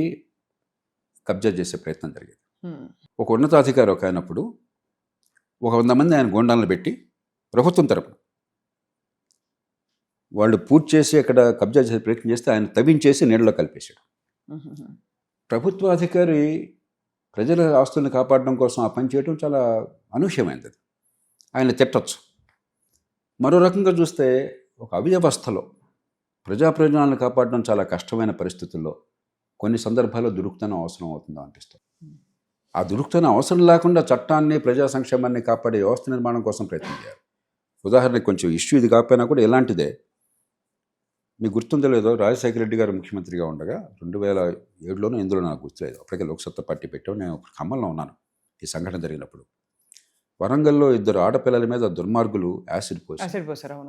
కబ్జా చేసే ప్రయత్నం జరిగేది. ఒక ఉన్నతాధికారి ఒక అయినప్పుడు 100 మంది ఆయన గోండాలను పెట్టి ప్రభుత్వం తరపున వాళ్ళు పూర్తి చేసి అక్కడ కబ్జా చేసే ప్రయత్నం చేస్తే ఆయన తవ్వించేసి నీళ్ళలో కలిపేశాడు. ప్రభుత్వాధికారి ప్రజల ఆస్తుల్ని కాపాడడం కోసం ఆ పని చేయడం చాలా అనూహ్యమైనది. ఆయన తిట్టచ్చు. మరో రకంగా చూస్తే ఒక అవ్యవస్థలో ప్రజాప్రయోజనాలను కాపాడడం చాలా కష్టమైన పరిస్థితుల్లో కొన్ని సందర్భాల్లో దురుకుతనం అవసరం అవుతుందో అనిపిస్తుంది. ఆ దురుకుతనం అవసరం లేకుండా చట్టాన్ని, ప్రజా సంక్షేమాన్ని కాపాడే వ్యవస్థ నిర్మాణం కోసం ప్రయత్నం చేయాలి. ఉదాహరణకు కొంచెం ఇష్యూ ఇది కాకపోయినా కూడా ఇలాంటిదే. మీకు గుర్తుందో లేదో, రాజశేఖర రెడ్డి గారు ముఖ్యమంత్రిగా ఉండగా 2007లోనూ ఇందులో నాకు గుర్తులేదు. అప్పటికే లోక్సత్తా పార్టీ పెట్టాం. నేను ఖమ్మంలో ఉన్నాను ఈ సంఘటన జరిగినప్పుడు. వరంగల్లో 2 ఆడపిల్లల మీద దుర్మార్గులు యాసిడ్ పోసారు.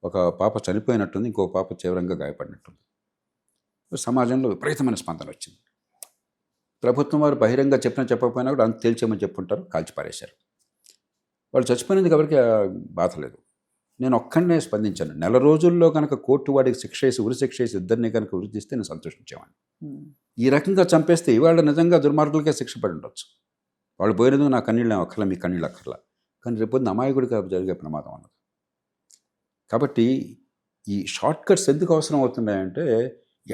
ఒక పాప చనిపోయినట్టుంది, ఇంకో పాప తీవ్రంగా గాయపడినట్టుంది. సమాజంలో విపరీతమైన స్పందన వచ్చింది. ప్రభుత్వం వారు బహిరంగ చెప్పకపోయినా కూడా అంత తేల్చేమని చెప్పుంటారు, కాల్చిపారేశారు. వాళ్ళు చచ్చిపోయినది కాబట్టి బాధ లేదు. నేను ఒక్కడనే స్పందించాను. 4 రోజుల్లో కనుక కోర్టు వాడికి శిక్ష వేసి, ఉరి శిక్ష వేసి 2 కనుక ఉరి తీస్తే నేను సంతోషించేవాడిని. ఈ రకంగా చంపేస్తే ఇవాళ నిజంగా దుర్మార్గులకే శిక్ష పడి ఉండొచ్చు. వాళ్ళు పోయినందుకు నా కన్నీళ్ళు అక్కర్లా, మీ కన్నీళ్ళు అక్కర్లా. కానీ రేపొద్దున అమాయకుడికి జరిగే ప్రమాదం అన్నది. కాబట్టి ఈ షార్ట్ కట్స్ ఎందుకు అవసరం అవుతున్నాయంటే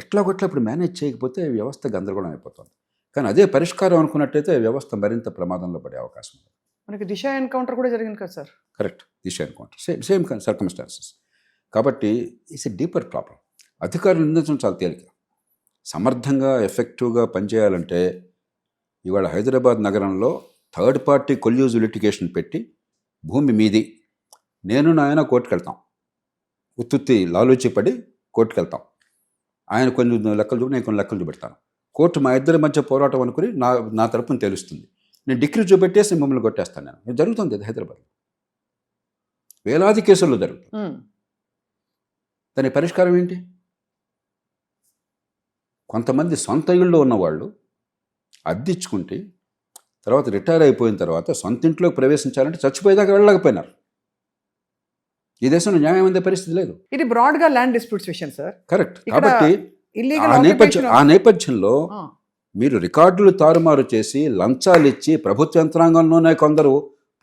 ఎట్లాగొట్లా ఇప్పుడు మేనేజ్ చేయకపోతే వ్యవస్థ గందరగోళం అయిపోతుంది. కానీ అదే పరిష్కారం అనుకున్నట్టయితే వ్యవస్థ మరింత ప్రమాదంలో పడే అవకాశం ఉంది. మనకి దిశ ఎన్కౌంటర్ కూడా జరిగింది కదా సార్. కరెక్ట్, దిశ ఎన్కౌంటర్ సేమ్ సర్కమ్స్టాన్సెస్. కాబట్టి ఇట్స్ ఎ డీపర్ ప్రాబ్లం. అధికారులు నిందించడం చాలా తేలిక. సమర్థంగా ఎఫెక్టివ్గా పనిచేయాలంటే ఇవాళ హైదరాబాద్ నగరంలో థర్డ్ పార్టీ కొల్యూజ్ లిటిగేషన్ పెట్టి భూమి మీది, నేను నాయన కోర్టుకు వెళ్తాం, ఉత్తుత్తి లాలూచి పడి కోర్టుకు వెళ్తాం. ఆయన కొన్ని లెక్కలు చూపి నేను కొన్ని లెక్కలు చూపెడతాను. కోర్టు మా ఇద్దరి మధ్య పోరాటం అనుకుని నా తరపున తెలుస్తుంది. నేను డిగ్రీ చూపెట్టేసి మిమ్మల్ని కొట్టేస్తాను. నేను ఇది జరుగుతుంది. ఇది హైదరాబాద్లో వేలాది కేసుల్లో జరుగుతుంది. దాని పరిష్కారం ఏంటి? కొంతమంది సొంత ఇళ్ళు ఉన్నవాళ్ళు అద్దెచ్చుకుంటే తర్వాత రిటైర్ అయిపోయిన తర్వాత సొంత ఇంట్లోకి ప్రవేశించాలంటే చచ్చిపోయేదాకా వెళ్ళలేకపోయినారు. ఈ దేశంలో న్యాయం అందే పరిస్థితి లేదు. ఇది బ్రాడ్గా ల్యాండ్ డిస్ప్యూట్స్ విషయం సార్. కరెక్ట్. కాబట్టి ఆ నేపథ్యంలో మీరు రికార్డులు తారుమారు చేసి లంచాలు ఇచ్చి ప్రభుత్వ యంత్రాంగంలోనే కొందరు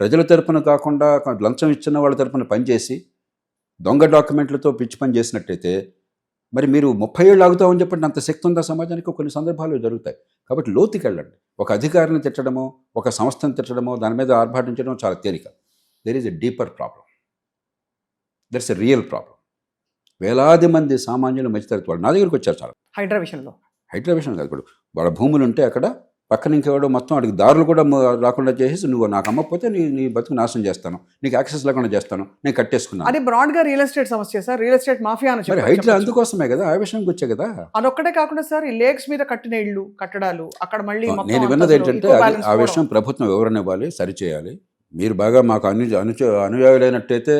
ప్రజల తరపున కాకుండా లంచం ఇచ్చిన వాళ్ళ తరపున పనిచేసి దొంగ డాక్యుమెంట్లతో పిచ్చి పని చేసినట్టయితే మరి మీరు 30 ఏళ్ళు ఆగుతామని చెప్పండి. అంత శక్తి ఉందా సమాజానికి? కొన్ని సందర్భాలు జరుగుతాయి. కాబట్టి లోతుకి వెళ్ళండి. ఒక అధికారిని తిట్టడమో, ఒక సంస్థను తిట్టడమో, దాని మీద ఆర్భాటించడం చాలా తేలిక. There is a deeper problem. That's a real problem. వేలాది మంది సామాన్యులు మధ్యతరగతి వాళ్ళు నా దగ్గరికి వచ్చారు. చాలా హైడ్రా విషయంలో కాదు, ఇప్పుడు వాళ్ళ భూములు ఉంటే అక్కడ పక్కన ఇంకెవడో మొత్తం అడిగి దారులు కూడా రాకుండా చేసేసి నువ్వు నాకు అమ్మకపోతే నీ బతుకు నాశనం చేస్తాను, నీకు యాక్సెస్ లేకుండా చేస్తాను, నేను కట్టేసుకున్నాను. అది బ్రాడ్గా రియల్ ఎస్టేట్ సమస్య సార్. రియల్ ఎస్టేట్ మాఫియా అని హైడ్రా అందుకోసమే కదా, ఆ విషయానికి వచ్చే కదా. అదొక్కటే కాకుండా సార్ ఈ లేక్స్ మీద కట్టిన ఇళ్ళు కట్టడాలు అక్కడ మళ్ళీ నేను విన్నది ఏంటంటే ఆ విషయం ప్రభుత్వం వివరణ ఇవ్వాలి, సరిచేయాలి. మీరు బాగా మాకు అనుయాయులైనట్టయితే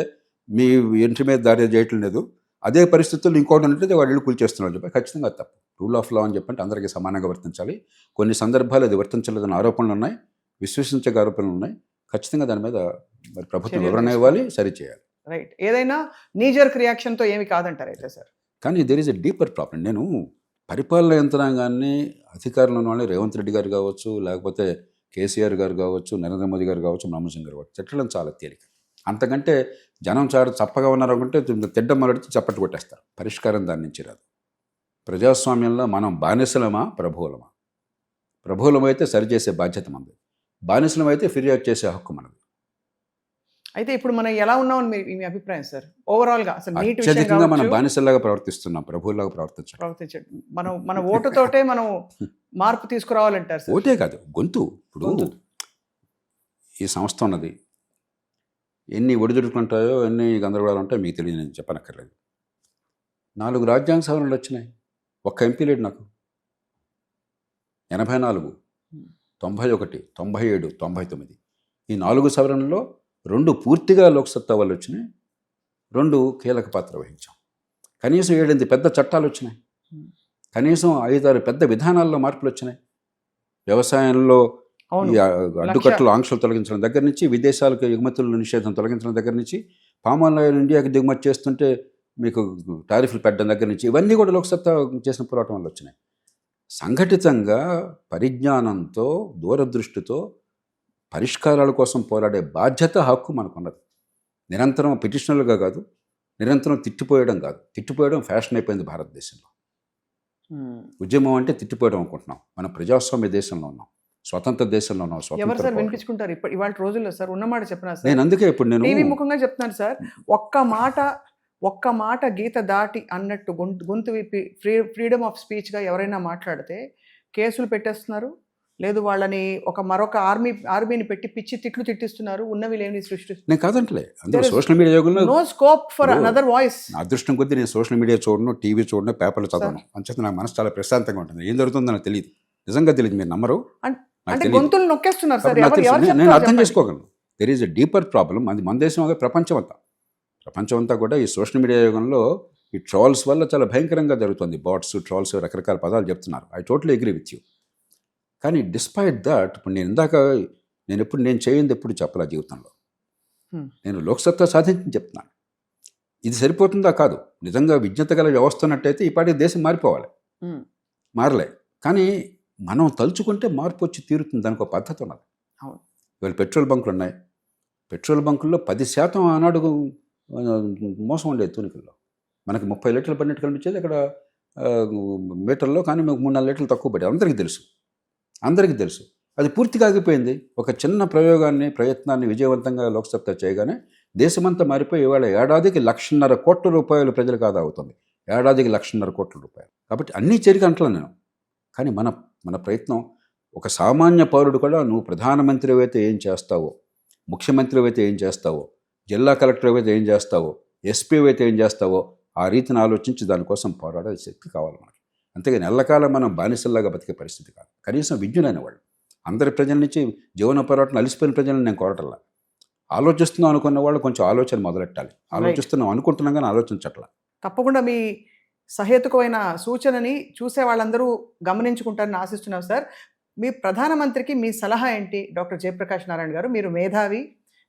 మీ ఇంటి మీద దారి చేయటం లేదు, అదే పరిస్థితుల్లో ఇంకోటి ఉన్నట్లయితే వాళ్ళు ఇళ్ళు కూల్చేస్తున్నారు చెప్పి ఖచ్చితంగా తప్పు. రూల్ ఆఫ్ లా అని చెప్పంటే అందరికీ సమానంగా వర్తించాలి. కొన్ని సందర్భాలు అది వర్తించలేదని ఆరోపణలు ఉన్నాయి, విశ్వసించే ఆరోపణలు ఉన్నాయి. ఖచ్చితంగా దాని మీద మరి ప్రభుత్వం వివరణ ఇవ్వాలి, సరిచేయాలి. రైట్. ఏదైనా నీజర్క్ రియాక్షన్తో ఏమి కాదంటారు అయితే సార్. కానీ there is a deeper problem. నేను పరిపాలన యంత్రాంగాన్ని అధికారులు ఉన్న వాళ్ళని రేవంత్ రెడ్డి గారు కావచ్చు, లేకపోతే కేసీఆర్ గారు కావచ్చు, నరేంద్ర మోదీ గారు కావచ్చు, మన్మోహన్ సింగ్ గారు కావచ్చు, తిట్టడం చాలా తేలిక. అంతకంటే జనం చాడు చప్పగా ఉన్నారు అనుకుంటే తిడ్డం మొదటి చప్పట్లు కొట్టేస్తారు. పరిష్కారం దాని నుంచి రాదు. ప్రజాస్వామ్యంలో మనం బానిసలమా ప్రభువులమా? ప్రభువులమైతే సరిచేసే బాధ్యత మనది, బానిసలమైతే ఫిర్యాదు చేసే హక్కు మనది. అయితే ఇప్పుడు మనం ఎలా ఉన్నామని మీ అభిప్రాయం సార్? ఓవరాల్గా అసలు అత్యధికంగా మనం బానిసల్లాగా ప్రవర్తిస్తున్నాం, ప్రభువులాగా ప్రవర్తించండి. మన ఓటుతోటే మనం మార్పు తీసుకురావాలంటారు సార్. ఓటే కాదు, గొంతు. ఇప్పుడు ఈ సంస్థ ఉన్నది, ఎన్ని ఒడిదుడుకుంటాయో ఎన్ని గందరగోళాలు ఉంటాయో మీకు తెలియదు, నేను చెప్పనక్కర్లేదు. 4 రాజ్యాంగ సవరణలు వచ్చినాయి, ఒక్క ఎంపీ లేడు నాకు. 84, 91, 97, 99 ఈ 4 సవరణల్లో 2 పూర్తిగా లోక్సత్తా వాళ్ళు వచ్చినాయి, 2 కీలక పాత్ర వహించాం. కనీసం 7-8 పెద్ద చట్టాలు వచ్చినాయి, కనీసం 5-6 పెద్ద విధానాల్లో మార్పులు వచ్చినాయి. వ్యవసాయంలో ఈ అడ్డుకట్టలు ఆంక్షలు తొలగించడం దగ్గర నుంచి, విదేశాలకు ఎగుమతుల నిషేధం తొలగించడం దగ్గర నుంచి, పామాయిల్ ఆయిల్ ఇండియాకి దిగుమతి చేస్తుంటే మీకు టారిఫ్లు పెట్టడం దగ్గర నుంచి, ఇవన్నీ కూడా లోక్సత్తా చేసిన పోరాటం వల్ల వచ్చినాయి. సంఘటితంగా పరిజ్ఞానంతో దూరదృష్టితో పరిష్కారాల కోసం పోరాడే బాధ్యత, హక్కు మనకున్నది. నిరంతరం పిటిషనర్లుగా కాదు, నిరంతరం తిట్టిపోయడం కాదు. తిట్టిపోయడం ఫ్యాషన్ అయిపోయింది భారతదేశంలో. ఉద్యమం అంటే తిట్టిపోయడం అనుకుంటున్నాం. మనం ప్రజాస్వామ్య దేశంలో ఉన్నాం, స్వతంత్ర దేశంలో ఉన్నాం. ఎవరు సార్ వినిపించుకుంటారు ఇవాళ రోజుల్లో సార్? ఉన్నమాట చెప్పినా సార్, నేను అందుకే ఇప్పుడు నేను టీవీ ముఖంగా చెప్తున్నాను సార్. ఒక్క మాట గీత దాటి అన్నట్టు గొంతు విప్పి ఫ్రీడమ్ ఆఫ్ స్పీచ్గా ఎవరైనా మాట్లాడితే కేసులు పెట్టేస్తున్నారు, లేదు వాళ్ళని మరొక ఆర్మీని పెట్టి పిచ్చి తిట్లు తిట్టిస్తున్నారు, ఉన్నవి లేని సృష్టిస్తున్నారు. నేను కాదంటలే, అందులో సోషల్ మీడియా యుగంలో no scope for another voice. అదృష్టం కొద్దీ నేను సోషల్ మీడియా చూడను, టీవీ చూడను, పేపర్లు చదవను. అంచేత నాకు మనసు చాలా ప్రశాంతంగా ఉంటుంది. ఏం జరుగుతుందో నాకు తెలియదు, నిజంగా తెలియదు. మీరు నమ్మరు, అంటే గొంతులు నొక్కేస్తున్నారు సార్. నేను అర్థం చేసుకోగలను. There is a deeper problem. అది మన దేశం ప్రపంచం అంతా కూడా ఈ సోషల్ మీడియా యుగంలో ఈ ట్రోల్స్ వల్ల చాలా భయంకరంగా జరుగుతుంది. బాట్స్, ట్రోల్స్, రకరకాల పదాలు చెప్తున్నారు. I totally agree with you. కానీ డిస్పైట్ దట్ ఇప్పుడు నేను చేయింది ఎప్పుడు చెప్పాల జీవితంలో. నేను లోక్సత్తా సాధించి చెప్తున్నాను. ఇది సరిపోతుందా? కాదు. నిజంగా విజ్ఞత గల వ్యవస్థ ఉన్నట్టయితే ఈ పాటికి దేశం మారిపోవాలి. మారలే. కానీ మనం తలుచుకుంటే మార్పు వచ్చి తీరుతుంది. దానికి ఒక పద్ధతి ఉన్నది. అవును. ఇవాళ పెట్రోల్ బంకులు ఉన్నాయి. పెట్రోల్ బంకుల్లో 10% ఆనాడు మోసం ఉండేది తూనికల్లో. మనకి 30 లీటర్లు పడినట్టు కనిపించేది అక్కడ మీటర్లో, కానీ మీకు 3-4 లీటర్లు తక్కువ పడేది. అందరికీ తెలుసు. అది పూర్తిగా ఆగిపోయింది. ఒక చిన్న ప్రయత్నాన్ని విజయవంతంగా లోక్సత్తా చేయగానే దేశమంతా మారిపోయి ఇవాళ ఏడాదికి 1,50,000 కోట్ల రూపాయలు ప్రజలకు ఆదా అవుతుంది. ఏడాదికి 1,50,000 కోట్ల రూపాయలు. కాబట్టి అన్నీ చేరిక అంటలా నేను. కానీ మన ప్రయత్నం, ఒక సామాన్య పౌరుడు కూడా నువ్వు ప్రధానమంత్రి అయితే ఏం చేస్తావో, ముఖ్యమంత్రి అయితే ఏం చేస్తావో, జిల్లా కలెక్టర్ అయితే ఏం చేస్తావో, ఎస్పీ అయితే ఏం చేస్తావో, ఆ రీతిని ఆలోచించి దానికోసం పోరాడే శక్తి కావాలి మనకి. అంతేగాని ఎల్లకాలం మనం బానిసల్లాగా బతికే పరిస్థితి కాదు. కనీసం విజ్ఞులైన వాళ్ళు, అందరి ప్రజల నుంచి జీవన పోరాటం అలిసిపోయిన ప్రజలను నేను కోరటల్లా. ఆలోచిస్తున్నాం అనుకున్న వాళ్ళు కొంచెం ఆలోచన మొదలెట్టాలి. ఆలోచిస్తున్నాం అనుకుంటున్నాం కానీ ఆలోచించట్లా. తప్పకుండా మీ సహేతుకమైన సూచనని చూసే వాళ్ళందరూ గమనించుకుంటారని ఆశిస్తున్నాం సార్. మీ ప్రధానమంత్రికి మీ సలహా ఏంటి డాక్టర్ జయప్రకాష్ నారాయణ గారు? మీరు మేధావి,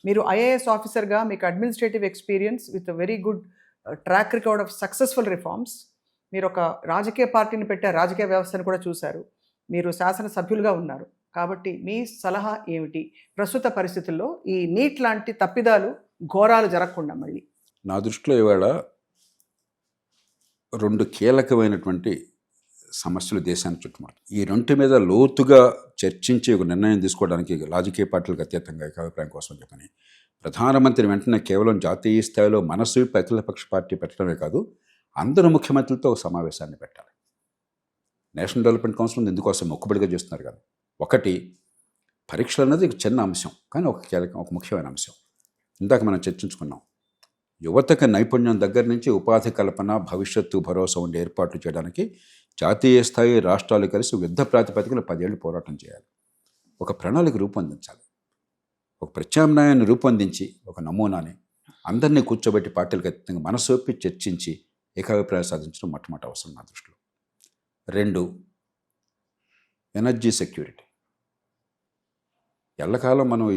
మీరు ఐఏఎస్ ఆఫీసర్గా మీకు administrative experience with very good track record of successful reforms. మీరు ఒక రాజకీయ పార్టీని పెట్టే రాజకీయ వ్యవస్థను కూడా చూశారు. మీరు శాసనసభ్యులుగా ఉన్నారు. కాబట్టి మీ సలహా ఏమిటి ప్రస్తుత పరిస్థితుల్లో ఈ నీట్ లాంటి తప్పిదాలు, ఘోరాలు జరగకుండా? మళ్ళీ నా దృష్టిలో ఇవాళ 2 కీలకమైనటువంటి సమస్యలు దేశాన్ని చుట్టుముట్టాయి. ఈ 2 మీద లోతుగా చర్చించి ఒక నిర్ణయం తీసుకోవడానికి రాజకీయ పార్టీలకు అతీతంగా అభిప్రాయం కోసం చెప్పని ప్రధానమంత్రి వెంటనే కేవలం జాతీయ స్థాయిలో మనసు అఖిలపక్ష పార్టీ పెట్టడమే కాదు, అందరూ ముఖ్యమంత్రులతో ఒక సమావేశాన్ని పెట్టాలి. నేషనల్ డెవలప్మెంట్ కౌన్సిల్ ఇందుకోసం మొక్కుబడిగా చేస్తున్నారు కదా. ఒకటి, పరీక్షలు అనేది చిన్న అంశం, కానీ ఒక ముఖ్యమైన అంశం. ఇందాక మనం చర్చించుకున్నాం. యువతకు నైపుణ్యం దగ్గర నుంచి ఉపాధి కల్పన, భవిష్యత్తు భరోసా ఉండే ఏర్పాట్లు చేయడానికి జాతీయ స్థాయి రాష్ట్రాలు కలిసి యుద్ధ ప్రాతిపదికన 10 ఏళ్ళు పోరాటం చేయాలి. ఒక ప్రణాళిక రూపొందించాలి. ఒక ప్రత్యామ్నాయాన్ని రూపొందించి ఒక నమూనాని అందరినీ కూర్చోబెట్టి పార్టీలకు అతీతంగా మనసొప్పి చర్చించి ఏకాభిప్రాయం సాధించడం మొట్టమొదటి అవసరం నా దృష్టిలో. 2, ఎనర్జీ సెక్యూరిటీ. ఎల్లకాలం మనం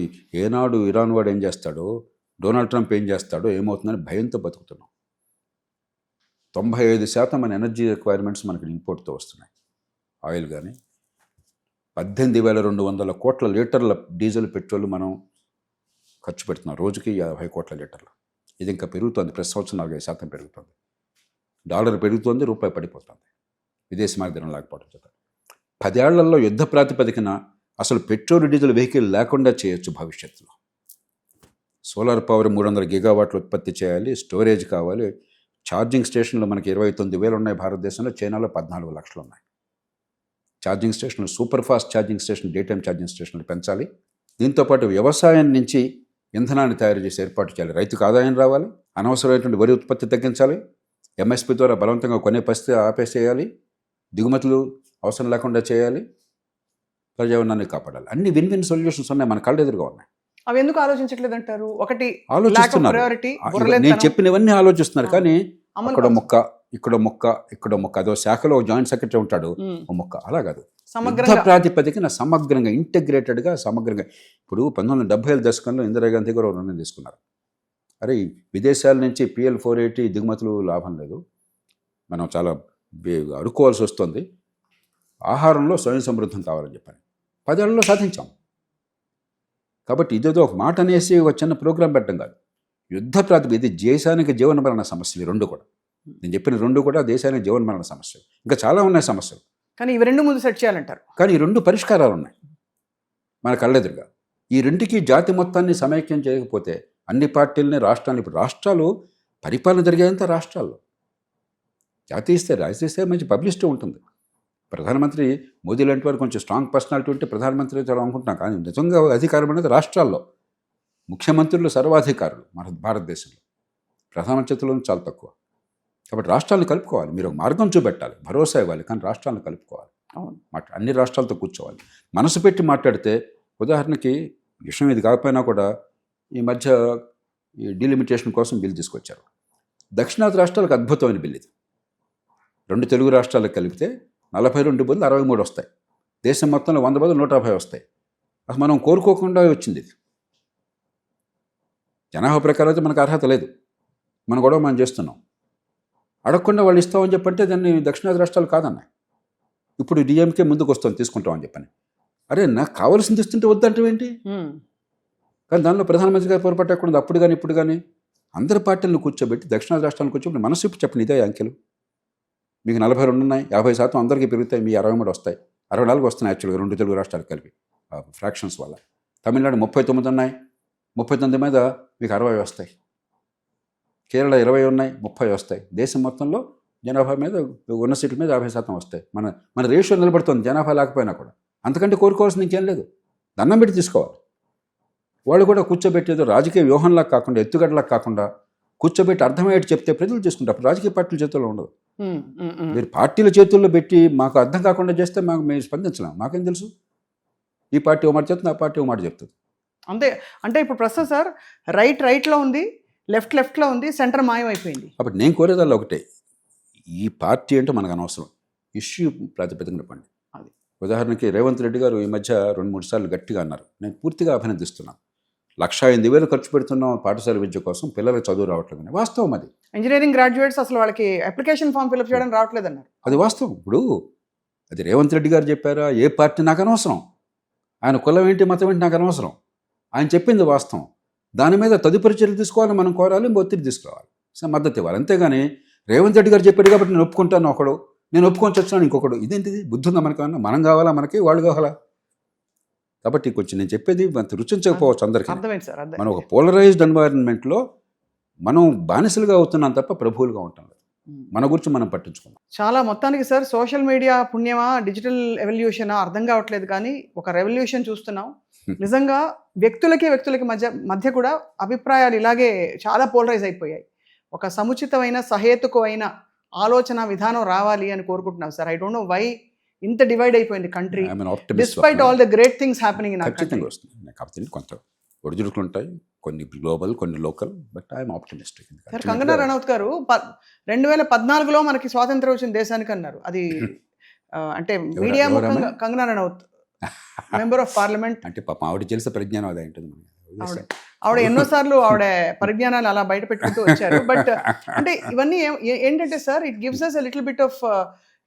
ఏనాడు ఇరాన్ వాడు ఏం చేస్తాడో, డొనాల్డ్ ట్రంప్ ఏం చేస్తాడో, ఏమవుతుందని భయంతో బతుకుతున్నాం. 95% మన ఎనర్జీ రిక్వైర్మెంట్స్ మనకి ఇంపోర్ట్తో వస్తున్నాయి. ఆయిల్ కానీ 18,200 కోట్ల లీటర్ల డీజిల్, పెట్రోల్ మనం ఖర్చు పెడుతున్నాం. రోజుకి 50 కోట్ల లీటర్లు. ఇది ఇంకా పెరుగుతుంది. ప్రతి సంవత్సరం 45% పెరుగుతుంది. డాలర్ పెరుగుతుంది, రూపాయి పడిపోతుంది. విదేశీ మార్గం లేకపోవడం చేత 10 ఏళ్లలో యుద్ధ ప్రాతిపదికన అసలు పెట్రోల్, డీజిల్ వెహికల్ లేకుండా చేయొచ్చు భవిష్యత్తులో. సోలార్ పవర్ 300 గిగావాట్లు ఉత్పత్తి చేయాలి. స్టోరేజ్ కావాలి. ఛార్జింగ్ స్టేషన్లు మనకి 29,000 ఉన్నాయి భారతదేశంలో. చైనాలో 14 లక్షలు ఉన్నాయి. ఛార్జింగ్ స్టేషన్లు, super fast charging station, day time charging స్టేషన్లు పెంచాలి. దీంతోపాటు వ్యవసాయం నుంచి ఇంధనాన్ని తయారు చేసి ఏర్పాటు చేయాలి. రైతుకు ఆదాయం రావాలి. అనవసరమైనటువంటి వరి ఉత్పత్తి తగ్గించాలి. ఎంఎస్పి ద్వారా బలవంతంగా కొనే పరిస్థితి ఆపేసేయాలి. దిగుమతులు అవసరం లేకుండా చేయాలి. పర్యావరణాన్ని కాపాడాలి. అన్ని విన్ విన్ సొల్యూషన్స్ ఉన్నాయి, మన కళ్ళ ఎదురుగా ఉన్నాయి. అవి ఎందుకు ఆలోచించట్లేదు అంటారు? ఒకటి ఆలోచిస్తున్నారు. నేను చెప్పినవన్నీ ఆలోచిస్తున్నారు, కానీ అక్కడ మొక్క, ఇక్కడ మొక్క, ఇక్కడ మొక్క. అదో శాఖలో జాయింట్ సెక్రటరీ ఉంటాడు, ఓ మొక్క. అలా కాదు, యుద్ధ ప్రాతిపదికన సమగ్రంగా, ఇంటెగ్రేటెడ్గా, సమగ్రంగా. ఇప్పుడు 1970ల దశకంలో ఇందిరాగాంధీ కూడా నిర్ణయం తీసుకున్నారు. అరే, విదేశాల నుంచి PL 480 దిగుమతులు లాభం లేదు, మనం చాలా అడుక్కోవాల్సి వస్తుంది, ఆహారంలో స్వయం సమృద్ధం కావాలని చెప్పని 10 ఏళ్లలో సాధించాం. కాబట్టి ఇదేదో ఒక మాట అనేసి ఒక చిన్న ప్రోగ్రాం పెట్టడం కాదు, యుద్ధ ప్రాతిపదిక. ఇది దేశానికి జీవన మరణ సమస్యలు 2 కూడా. నేను చెప్పిన 2 కూడా దేశానికి జీవన మరణ సమస్యలు. ఇంకా చాలా ఉన్నాయి సమస్యలు, కానీ ఇవి 2 ముందు సెట్ చేయాలంటారు. కానీ ఈ 2 పరిష్కారాలు ఉన్నాయి మన కళ్ళెదురుగా. ఈ 2కి జాతి మొత్తాన్ని సమైక్యం చేయకపోతే అన్ని పార్టీలని, రాష్ట్రాన్ని, ఇప్పుడు రాష్ట్రాలు పరిపాలన జరిగేంత రాష్ట్రాల్లో జాతీయ స్థాయి, రాజకీయ స్థాయి మంచి పబ్లిసిటీ ఉంటుంది. ప్రధానమంత్రి మోదీ లాంటి వారు కొంచెం స్ట్రాంగ్ పర్సనాలిటీ ఉంటే ప్రధానమంత్రి చాలా అనుకుంటున్నాం, కానీ నిజంగా అధికారం అనేది రాష్ట్రాల్లో. ముఖ్యమంత్రులు సర్వాధికారులు మన భారతదేశంలో, ప్రధానమంత్రులు చాలా తక్కువ. కాబట్టి రాష్ట్రాలను కలుపుకోవాలి. మీరు ఒక మార్గం చూపెట్టాలి, భరోసా ఇవ్వాలి, కానీ రాష్ట్రాలను కలుపుకోవాలి. అన్ని రాష్ట్రాలతో కూర్చోవాలి, మనసు పెట్టి మాట్లాడితే. ఉదాహరణకి విషయం ఇది కాకపోయినా కూడా ఈ మధ్య ఈ డీలిమిటేషన్ కోసం బిల్ తీసుకొచ్చారు. దక్షిణాది రాష్ట్రాలకు అద్భుతమైన బిల్ ఇది. 2 తెలుగు రాష్ట్రాలకు కలిపితే 42 బదులు 63 వస్తాయి. దేశం మొత్తంలో 100 బదులు 150 వస్తాయి. అసలు మనం కోరుకోకుండా వచ్చింది ఇది. జనాభా ప్రకారం అయితే మనకు అర్హత లేదు, మన గొడవ మనం చేస్తున్నాం. అడగకుండా వాళ్ళు ఇస్తామని చెప్పంటే దాన్ని దక్షిణాది రాష్ట్రాలు కాదన్నాయి. ఇప్పుడు డిఎంకే ముందుకు వస్తాం తీసుకుంటాం అని చెప్పని. అరే నాకు కావాల్సింది ఇస్తుంటే వద్దంటే ఏంటి? కానీ దానిలో ప్రధానమంత్రి గారు పొరపాటు ఎక్కడ ఉంది? అప్పుడు కానీ ఇప్పుడు కానీ అందరి పార్టీలను కూర్చోబెట్టి దక్షిణాది రాష్ట్రాలను కూర్చోబెట్టి మనసు ఇప్పుడు చెప్పండి ఇదే అంకెలు. మీకు 42 ఉన్నాయి, 50% అందరికీ పెరుగుతాయి, మీ 23 వస్తాయి, 64 వస్తున్నాయి యాక్చువల్గా 2 తెలుగు రాష్ట్రాలు కలిపి ఫ్రాక్షన్స్ వల్ల. తమిళనాడు 39 ఉన్నాయి, 39 మీద మీకు 60 వస్తాయి. కేరళ 20 ఉన్నాయి, 30 వస్తాయి. దేశం మొత్తంలో జనాభా మీద ఉన్న సీట్ల మీద 50% వస్తాయి. మన రేషియో నిలబడుతుంది జనాభా లేకపోయినా కూడా. అంతకంటే కోరుకోవాల్సింది ఇంకేం లేదు. దండం పెట్టి తీసుకోవాలి. వాళ్ళు కూడా కూర్చోబెట్టేదో రాజకీయ వ్యూహంలా కాకుండా ఎత్తుగడలా కాకుండా కూర్చోబెట్టి అర్థమయ్యేట్టు చెప్తే ప్రజలు చేసుకుంటారు. అప్పుడు రాజకీయ పార్టీల చేతుల్లో ఉండదు. మీరు పార్టీల చేతుల్లో పెట్టి మాకు అర్థం కాకుండా చేస్తే మేము స్పందించలేం. మాకేం తెలుసు? ఈ పార్టీ ఓ మాట చెప్తుంది, ఆ పార్టీ ఓ మాట చెప్తుంది. అంతే. అంటే ఇప్పుడు ప్రస్తుతం సార్ రైట్లో ఉంది, లెఫ్ట్లో ఉంది, సెంటర్ మాయం అయిపోయింది. అప్పుడు నేను కోరేదాల్లో ఒకటే, ఈ పార్టీ అంటే మనకు అనవసరం, ఇష్యూ ప్రాతిపదికన పండి. అది ఉదాహరణకి రేవంత్ రెడ్డి గారు ఈ మధ్య 2-3 సార్లు గట్టిగా అన్నారు. నేను పూర్తిగా అభినందిస్తున్నాను. 1,08,000 ఖర్చు పెడుతున్నాం పాఠశాల విద్య కోసం, పిల్లలకు చదువు రావట్లేదని. వాస్తవం అది. ఇంజనీరింగ్ గ్రాడ్యుయేట్స్ అసలు వాళ్ళకి అప్లికేషన్ ఫామ్ ఫిల్అప్ చేయడం రావట్లేదన్నారు. అది వాస్తవం. ఇప్పుడు అది రేవంత్ రెడ్డి గారు చెప్పారా, ఏ పార్టీ నాకు అనవసరం, ఆయన కులం ఏంటి మతం ఏంటి నాకు అనవసరం, ఆయన చెప్పింది వాస్తవం. దాని మీద తదుపరి చర్యలు తీసుకోవాలని మనం కోరాలి, ఒత్తిడి తీసుకురావాలి, మద్దతు ఇవ్వాలి. అంతేగాని రేవంత్ రెడ్డి గారు చెప్పాడు కాబట్టి నేను ఒప్పుకుంటాను ఒకడు, నేను ఒప్పుకొని వచ్చాను ఇంకొకడు, ఇదేంటిది? బుద్ధి ఉందా మనకన్నా? మనం కావాలా మనకి, వాళ్ళు కావాలా? కాబట్టి కొంచెం నేను చెప్పేది అంత రుచించకపోవచ్చు అందరికీ. అర్థమైంది సార్. మనం ఒక పోలరైజ్డ్ ఎన్వైరన్మెంట్లో మనం బానిసలుగా అవుతున్నాం తప్ప ప్రభువులుగా ఉంటాం. మన గురించి మనం పట్టించుకున్నాం. చాలా మొత్తానికి సార్ సోషల్ మీడియా పుణ్యమా, డిజిటల్ ఎవల్యూషనా అర్థం కావట్లేదు, కానీ ఒక రెవల్యూషన్ చూస్తున్నాం. నిజంగా వ్యక్తులకి మధ్య కూడా అభిప్రాయాలు ఇలాగే చాలా పోలరైజ్ అయిపోయాయి. ఒక సముచితమైన సహేతుకమైన ఆలోచన విధానం రావాలి అని కోరుకుంటున్నాం sir. I don't know why ఇంత డివైడ్ అయిపోయింది country despite all the great things happening in our country. ఖచ్చితంగా వస్తుంది. నాకు కొంత ఒడిదుడుకులు ఉంటాయి, కొన్ని గ్లోబల్ కొన్ని local, but I'm optimistic. Sir Kangana Ranaut garu 2014లో మనకి స్వాతంత్రం వచ్చిన దేశానికి అన్నారు. అది అంటే మీడియా ముఖంగా Kangana Ranaut member of parliament అంటే పాప ఆవిడ తెలిసే పరిజ్ఞానం అదే ఉంటుంది. ఆవిడ ఎన్నోసార్లు ఆవిడ పరిజ్ఞానాలు అలా బయట పెట్టుకుంటూ వచ్చారు. బట్ అంటే ఇవన్నీ ఏంటంటే sir it gives us a little bit of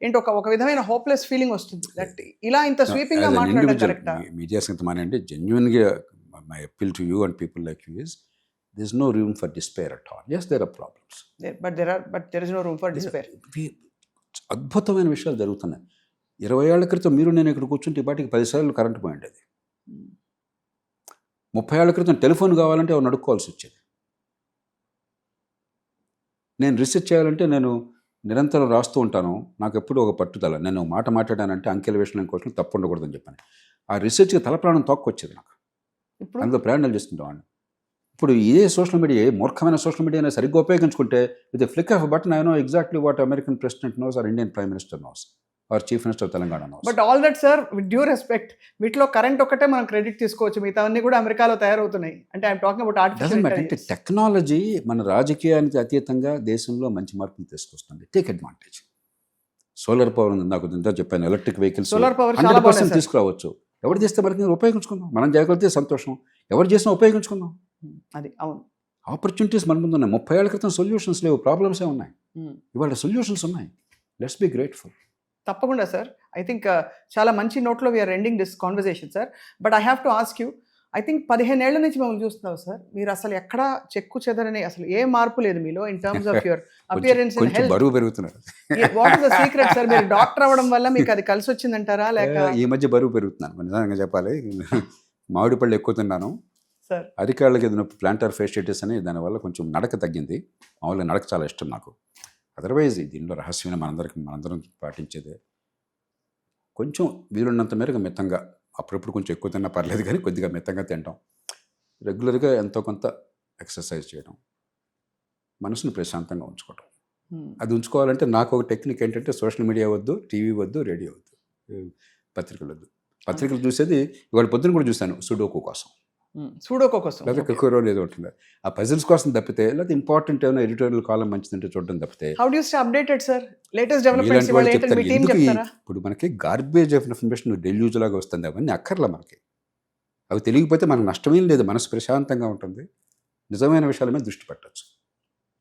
ఏంటి ఒక విధమైన హోప్లెస్ ఫీలింగ్ వస్తుంది. దట్ ఇలా ఇంత స్వీపింగ్ గా మాట్లాడడం కరెక్టా? మీడియా సంగతి మానండి. జెన్యున్గా my appeal to you and people like you is there's no room for despair at all. Yes, there are problems. But there is no room for despair. అద్భుతమైన విషయాలు జరుగుతున్నాయి. 20 ఏళ్ల క్రితం మీరు నేను ఇక్కడ కూర్చుంటే వాటికి 10 సార్లు కరెంట్ పోయింది. 30 ఏళ్ల క్రితం టెలిఫోన్ కావాలంటే ఎవరు నడుక్కోవాల్సి వచ్చేది. నేను రీసెర్చ్ చేయాలంటే నేను నిరంతరం రాస్తూ ఉంటాను. నాకు ఎప్పుడు ఒక పట్టుదల, నేను మాట మాట్లాడానంటే అంకెల విషయం కోసం తప్పు ఉండకూడదని చెప్పాను. ఆ రీసెర్చ్కి తలప్రాణం తోక్కొచ్చేది నాకు. అందులో ప్రయాణాలు చేస్తుంటాం. ఇప్పుడు ఇదే సోషల్ మీడియా, మూర్ఖమైన సోషల్ మీడియాని సరిగ్గా ఉపయోగించుకుంటే with flick of button I know exactly what American president knows or Indian prime minister knows or chief minister Telangana knows. But all that sir with due respect, వీటిలో కరెంట్ ఒకటే మనం క్రెడిట్ తీసుకోవచ్చు, మిగతా అన్ని కూడా అమెరికాలో తయారవుతున్నాయి. అంటే I'm talking about artificial intelligence. Technology మన రాజకీయానికి అతీతంగా దేశంలో మంచి మార్పులు తీసుకొస్తుంది. Take advantage. సోలార్ పవర్ ఉంది, నాకు ఇంత చెప్పాను, ఎలక్ట్రిక్ వెహికల్స్ 100% తీసుకురావచ్చు. ఎవరు చేస్తే మనకి ఉపయోగించుకుందాం, మనం చేయగలిగితే సంతోషం, ఎవరు చేసినా ఉపయోగించుకుందాం. అది అవును, ఆపర్చునిటీస్ మన ముందు ఉన్నాయి. 30 ఏళ్ల క్రితం సొల్యూషన్స్ లేవు, ప్రాబ్లమ్సే ఉన్నాయి. ఇవాళ సొల్యూషన్స్ ఉన్నాయి. Let's be grateful. తప్పకుండా సార్. ఐ థింక్ చాలా మంచి నోట్లో we are ending this conversation sir. But I have to ask you, I think 15 ఏళ్ల నుంచి మమ్మల్ని చూస్తున్నావు సార్, మీరు అసలు ఎక్కడ చెక్కు చెదరని, అసలు ఏ మార్పు లేదు మీలో in terms of your appearance and health. బరువు పెరుగుతున్నారు. What is the secret sir? మీరు డాక్టర్ అవ్వడం వల్ల మీకు అది కలిసి వచ్చిందంటారా, లేక ఈ మధ్య బరువు పెరుగుతున్నాను నిజంగా చెప్పాలి. మామిడి పళ్ళు ఎక్కువ తిన్నాను సార్. అరికాళ్ళకి ఏదైనా ప్లాంటర్ ఫేషియటిస్ అని, దానివల్ల కొంచెం నడక తగ్గింది. మామూలుగా నడక చాలా ఇష్టం నాకు. అదర్వైజ్ దీనిలో రహస్యమైన మనందరం పాటించేదే కొంచెం వీలున్నంత మేరకు మితంగా, అప్పుడప్పుడు కొంచెం ఎక్కువ తిన్నా పర్లేదు కానీ కొద్దిగా మితంగా తినడం, రెగ్యులర్గా ఎంతో కొంత ఎక్సర్సైజ్ చేయడం, మనసును ప్రశాంతంగా ఉంచుకోవడం. అది ఉంచుకోవాలంటే నాకు ఒక టెక్నిక్ ఏంటంటే సోషల్ మీడియా వద్దు, టీవీ వద్దు, రేడియో వద్దు, పత్రికలు వద్దు. పత్రికలు చూసేది ఇవాళ పొద్దున కూడా చూశాను, సుడోకో కోసం, లేదా కుక్కరో ఏదో ఉంటుంది, ఆ పజిల్స్ కోసం తప్పితే, లేదా ఇంపార్టెంట్ ఏమైనా ఎడిటోరియల్ కాలం మంచిదంటే చూడడం తప్పితే. ఇప్పుడు మనకి గార్బేజ్ ఆఫ్ ఇన్ఫర్మేషన్ డెల్యూజ్ లాగా వస్తుంది, అవన్నీ అక్కర్లా మనకి. అవి తెలియకపోతే మనకు నష్టమేం లేదు, మనసు ప్రశాంతంగా ఉంటుంది, నిజమైన విషయాల మీద దృష్టి పెట్టచ్చు.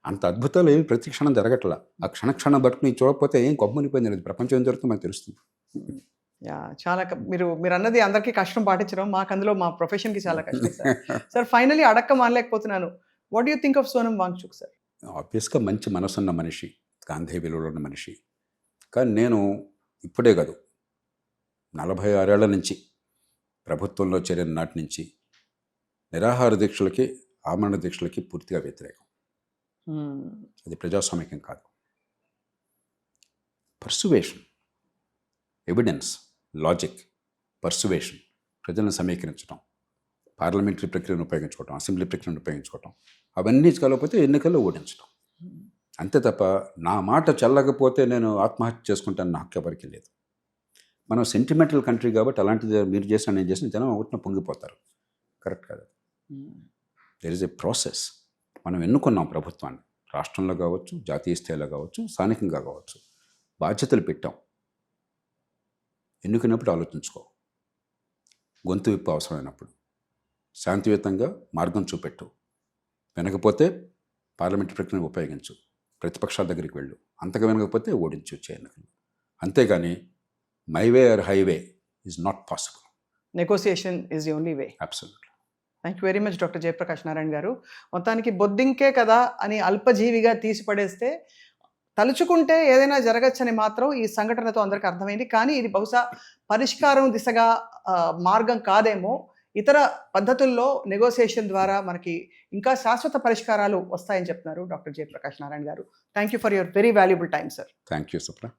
అంత అద్భుతాలు ఏమి ప్రతి క్షణం జరగట్లా. ఆ క్షణం బట్టుకుని చూడకపోతే ఏం కొమ్మనిపోయింది లేదు. ప్రపంచం ఏం జరుగుతుందో మనకు తెలుస్తుంది. యా చాలా మీరు అన్నది అందరికీ కష్టం పాటించడం, మాకు అందులో మా ప్రొఫెషన్కి చాలా కష్టం సార్. సార్ ఫైనలీ అడక్క మానలేకపోతున్నాను. What you think of Sonam Wangchuk sir? ఆబ్వియస్గా మంచి మనసున్న మనిషి, గాంధీ విలువలు ఉన్న మనిషి. కానీ నేను ఇప్పుడే కాదు, 46 ఏళ్ల నుంచి ప్రభుత్వంలో చేరిన నాటి నుంచి నిరాహార దీక్షలకి, ఆమరణ దీక్షలకి పూర్తిగా వ్యతిరేకం. అది ప్రజాస్వామికం కాదు. పర్సువేషన్, ఎవిడెన్స్, లాజిక్, పర్సువేషన్, ప్రజలను సమీకరించడం, పార్లమెంటరీ ప్రక్రియను ఉపయోగించుకోవటం, అసెంబ్లీ ప్రక్రియను ఉపయోగించుకోవటం, అవన్నీ కలగకపోతే ఎన్నికల్లో ఓడించడం. అంతే తప్ప నా మాట చెల్లకపోతే నేను ఆత్మహత్య చేసుకుంటాను నా హక్కు ఎవరికి లేదు. మనం సెంటిమెంటల్ కంట్రీ కాబట్టి అలాంటిది మీరు చేసిన నేను చేసిన జనం ఒకటిన పొంగిపోతారు. కరెక్ట్ కాదు. There is a process. మనం ఎన్నుకున్నాం ప్రభుత్వాన్ని, రాష్ట్రంలో కావచ్చు, జాతీయ స్థాయిలో కావచ్చు, స్థానికంగా కావచ్చు. బాధ్యతలు పెట్టాం. ఎన్నుకున్నప్పుడు ఆలోచించుకో. గొంతు విప్పు అవసరమైనప్పుడు శాంతియుతంగా మార్గం చూపెట్టు. వినకపోతే పార్లమెంటరీ ప్రక్రియను ఉపయోగించు. ప్రతిపక్షాల దగ్గరికి వెళ్ళు. అంతగా వినకపోతే ఓడించు వచ్చే ఎన్నికలు. అంతేగాని my way or highway is not possible. Negotiation is the only way. Absolutely. Thank you very much doctor Jayaprakash Narayan garu. మొత్తానికి బొద్దింకే కదా అని అల్పజీవిగా తీసిపడేస్తే తలుచుకుంటే ఏదైనా జరగచ్చని మాత్రం ఈ సంఘటనతో అందరికీ అర్థమైంది. కానీ ఇది బహుశా పరిష్కారం దిశగా మార్గం కాదేమో. ఇతర పద్ధతుల్లో నెగోసియేషన్ ద్వారా మనకి ఇంకా శాశ్వత పరిష్కారాలు వస్తాయని చెప్తున్నారు డాక్టర్ జయప్రకాష్ నారాయణ గారు. Thank you for your very valuable time sir. Thank you Supra.